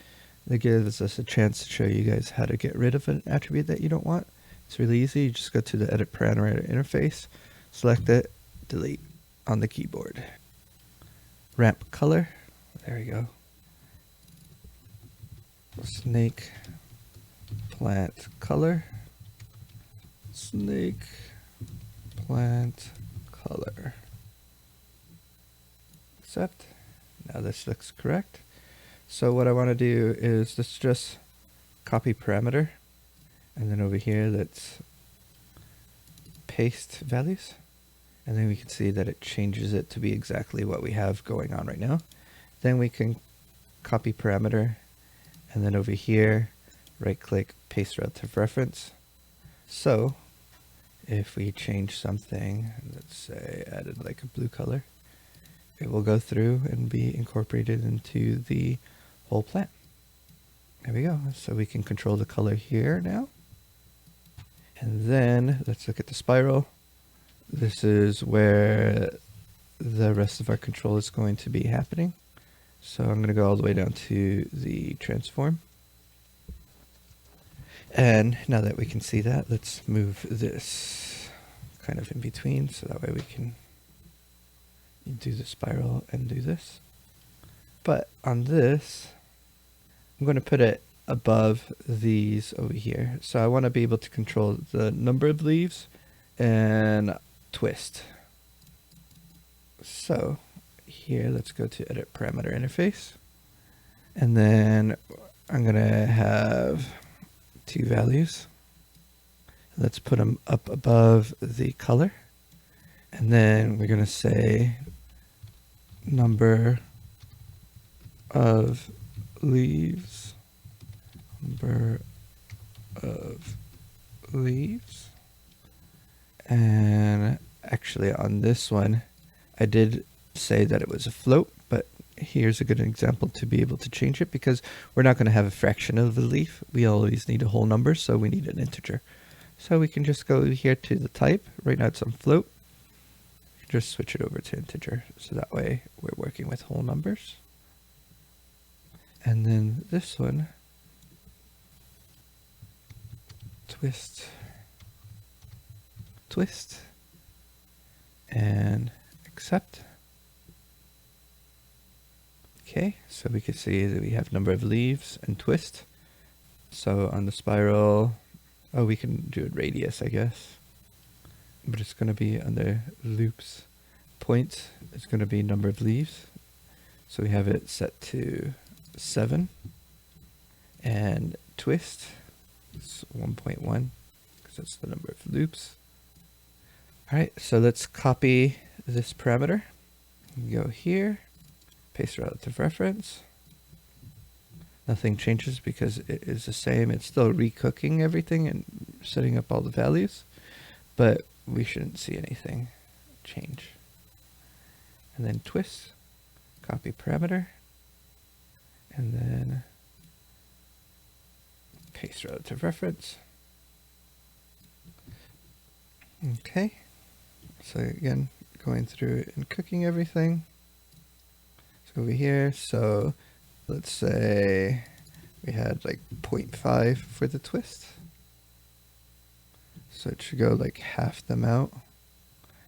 That gives us a chance to show you guys how to get rid of an attribute that you don't want. It's really easy. You just go to the edit parameter interface, select it, delete on the keyboard. Ramp color. There we go. Snake plant color. Snake plant color. Accept. Now this looks correct. So what I want to do is let's just copy parameter, and then over here let's paste values, and then we can see that it changes it to be exactly what we have going on right now. Then we can copy parameter, and then over here right click paste relative reference. So if we change something, let's say added like a blue color, it will go through and be incorporated into the whole plant. There we go. So we can control the color here now. And then let's look at the spiral. This is where the rest of our control is going to be happening. So I'm going to go all the way down to the transform. And now that we can see that, let's move this kind of in between, so that way we can do the spiral and do this. But on this, I'm going to put it above these over here. So I want to be able to control the number of leaves and twist. So here, let's go to edit parameter interface. And then I'm going to have two values. Let's put them up above the color. And then we're going to say number of leaves, number of leaves. And actually on this one, I did say that it was a float, but here's a good example to be able to change it, because we're not going to have a fraction of a leaf. We always need a whole number, so we need an integer. So we can just go here to the type. Right now it's on float. Just switch it over to integer, so that way we're working with whole numbers. And then this one, twist, twist, and accept. Okay, so we can see that we have number of leaves and twist. So on the spiral, oh, we can do a radius, I guess. But it's going to be under loops. Point is going to be number of leaves. So we have it set to 7. And twist is 1.1, because that's the number of loops. All right, so let's copy this parameter. Go here, paste relative reference. Nothing changes because it is the same. It's still recooking everything and setting up all the values, but we shouldn't see anything change. And then twist, copy parameter, and then paste relative reference. Okay, so again, going through and cooking everything. So over here, so let's say we had like 0.5 for the twist. So it should go like half the amount.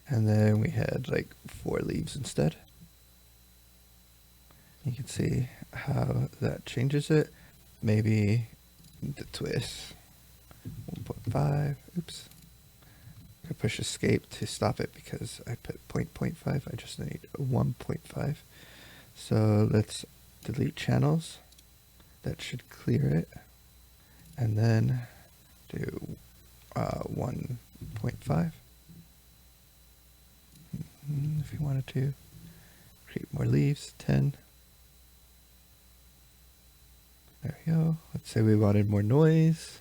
And then we had like 4 leaves instead. You can see how that changes it. Maybe the twist 1.5. Oops. I push escape to stop it because I put 0.5. I just need 1.5. So let's delete channels. That should clear it. And then do 1.5. If you wanted to create more leaves, 10. There we go. Let's say we wanted more noise.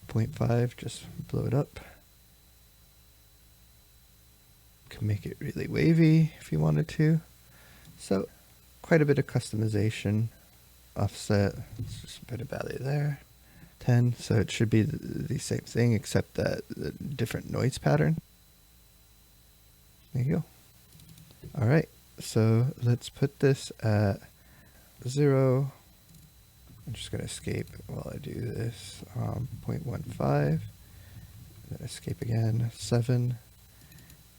0.5, just blow it up. Can make it really wavy if you wanted to. So quite a bit of customization. Offset, let's just put a value there. 10, so it should be the same thing except that the different noise pattern. There you go. All right, so let's put this at 0. I'm just going to escape while I do this. 0.15, then escape again, 7,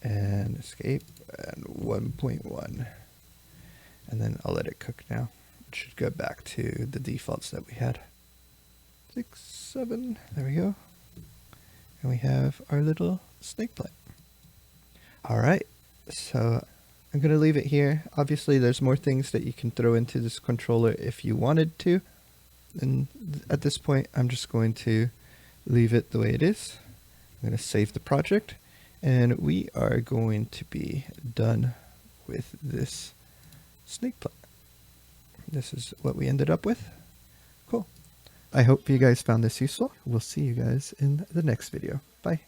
and escape, and 1.1. And then I'll let it cook now. It should go back to the defaults that we had. 6, 7, there we go. And we have our little snake plant. All right, so I'm going to leave it here. Obviously, there's more things that you can throw into this controller if you wanted to. And at this point, I'm just going to leave it the way it is. I'm going to save the project, and we are going to be done with this snake plant. This is what we ended up with. Cool. I hope you guys found this useful. We'll see you guys in the next video. Bye.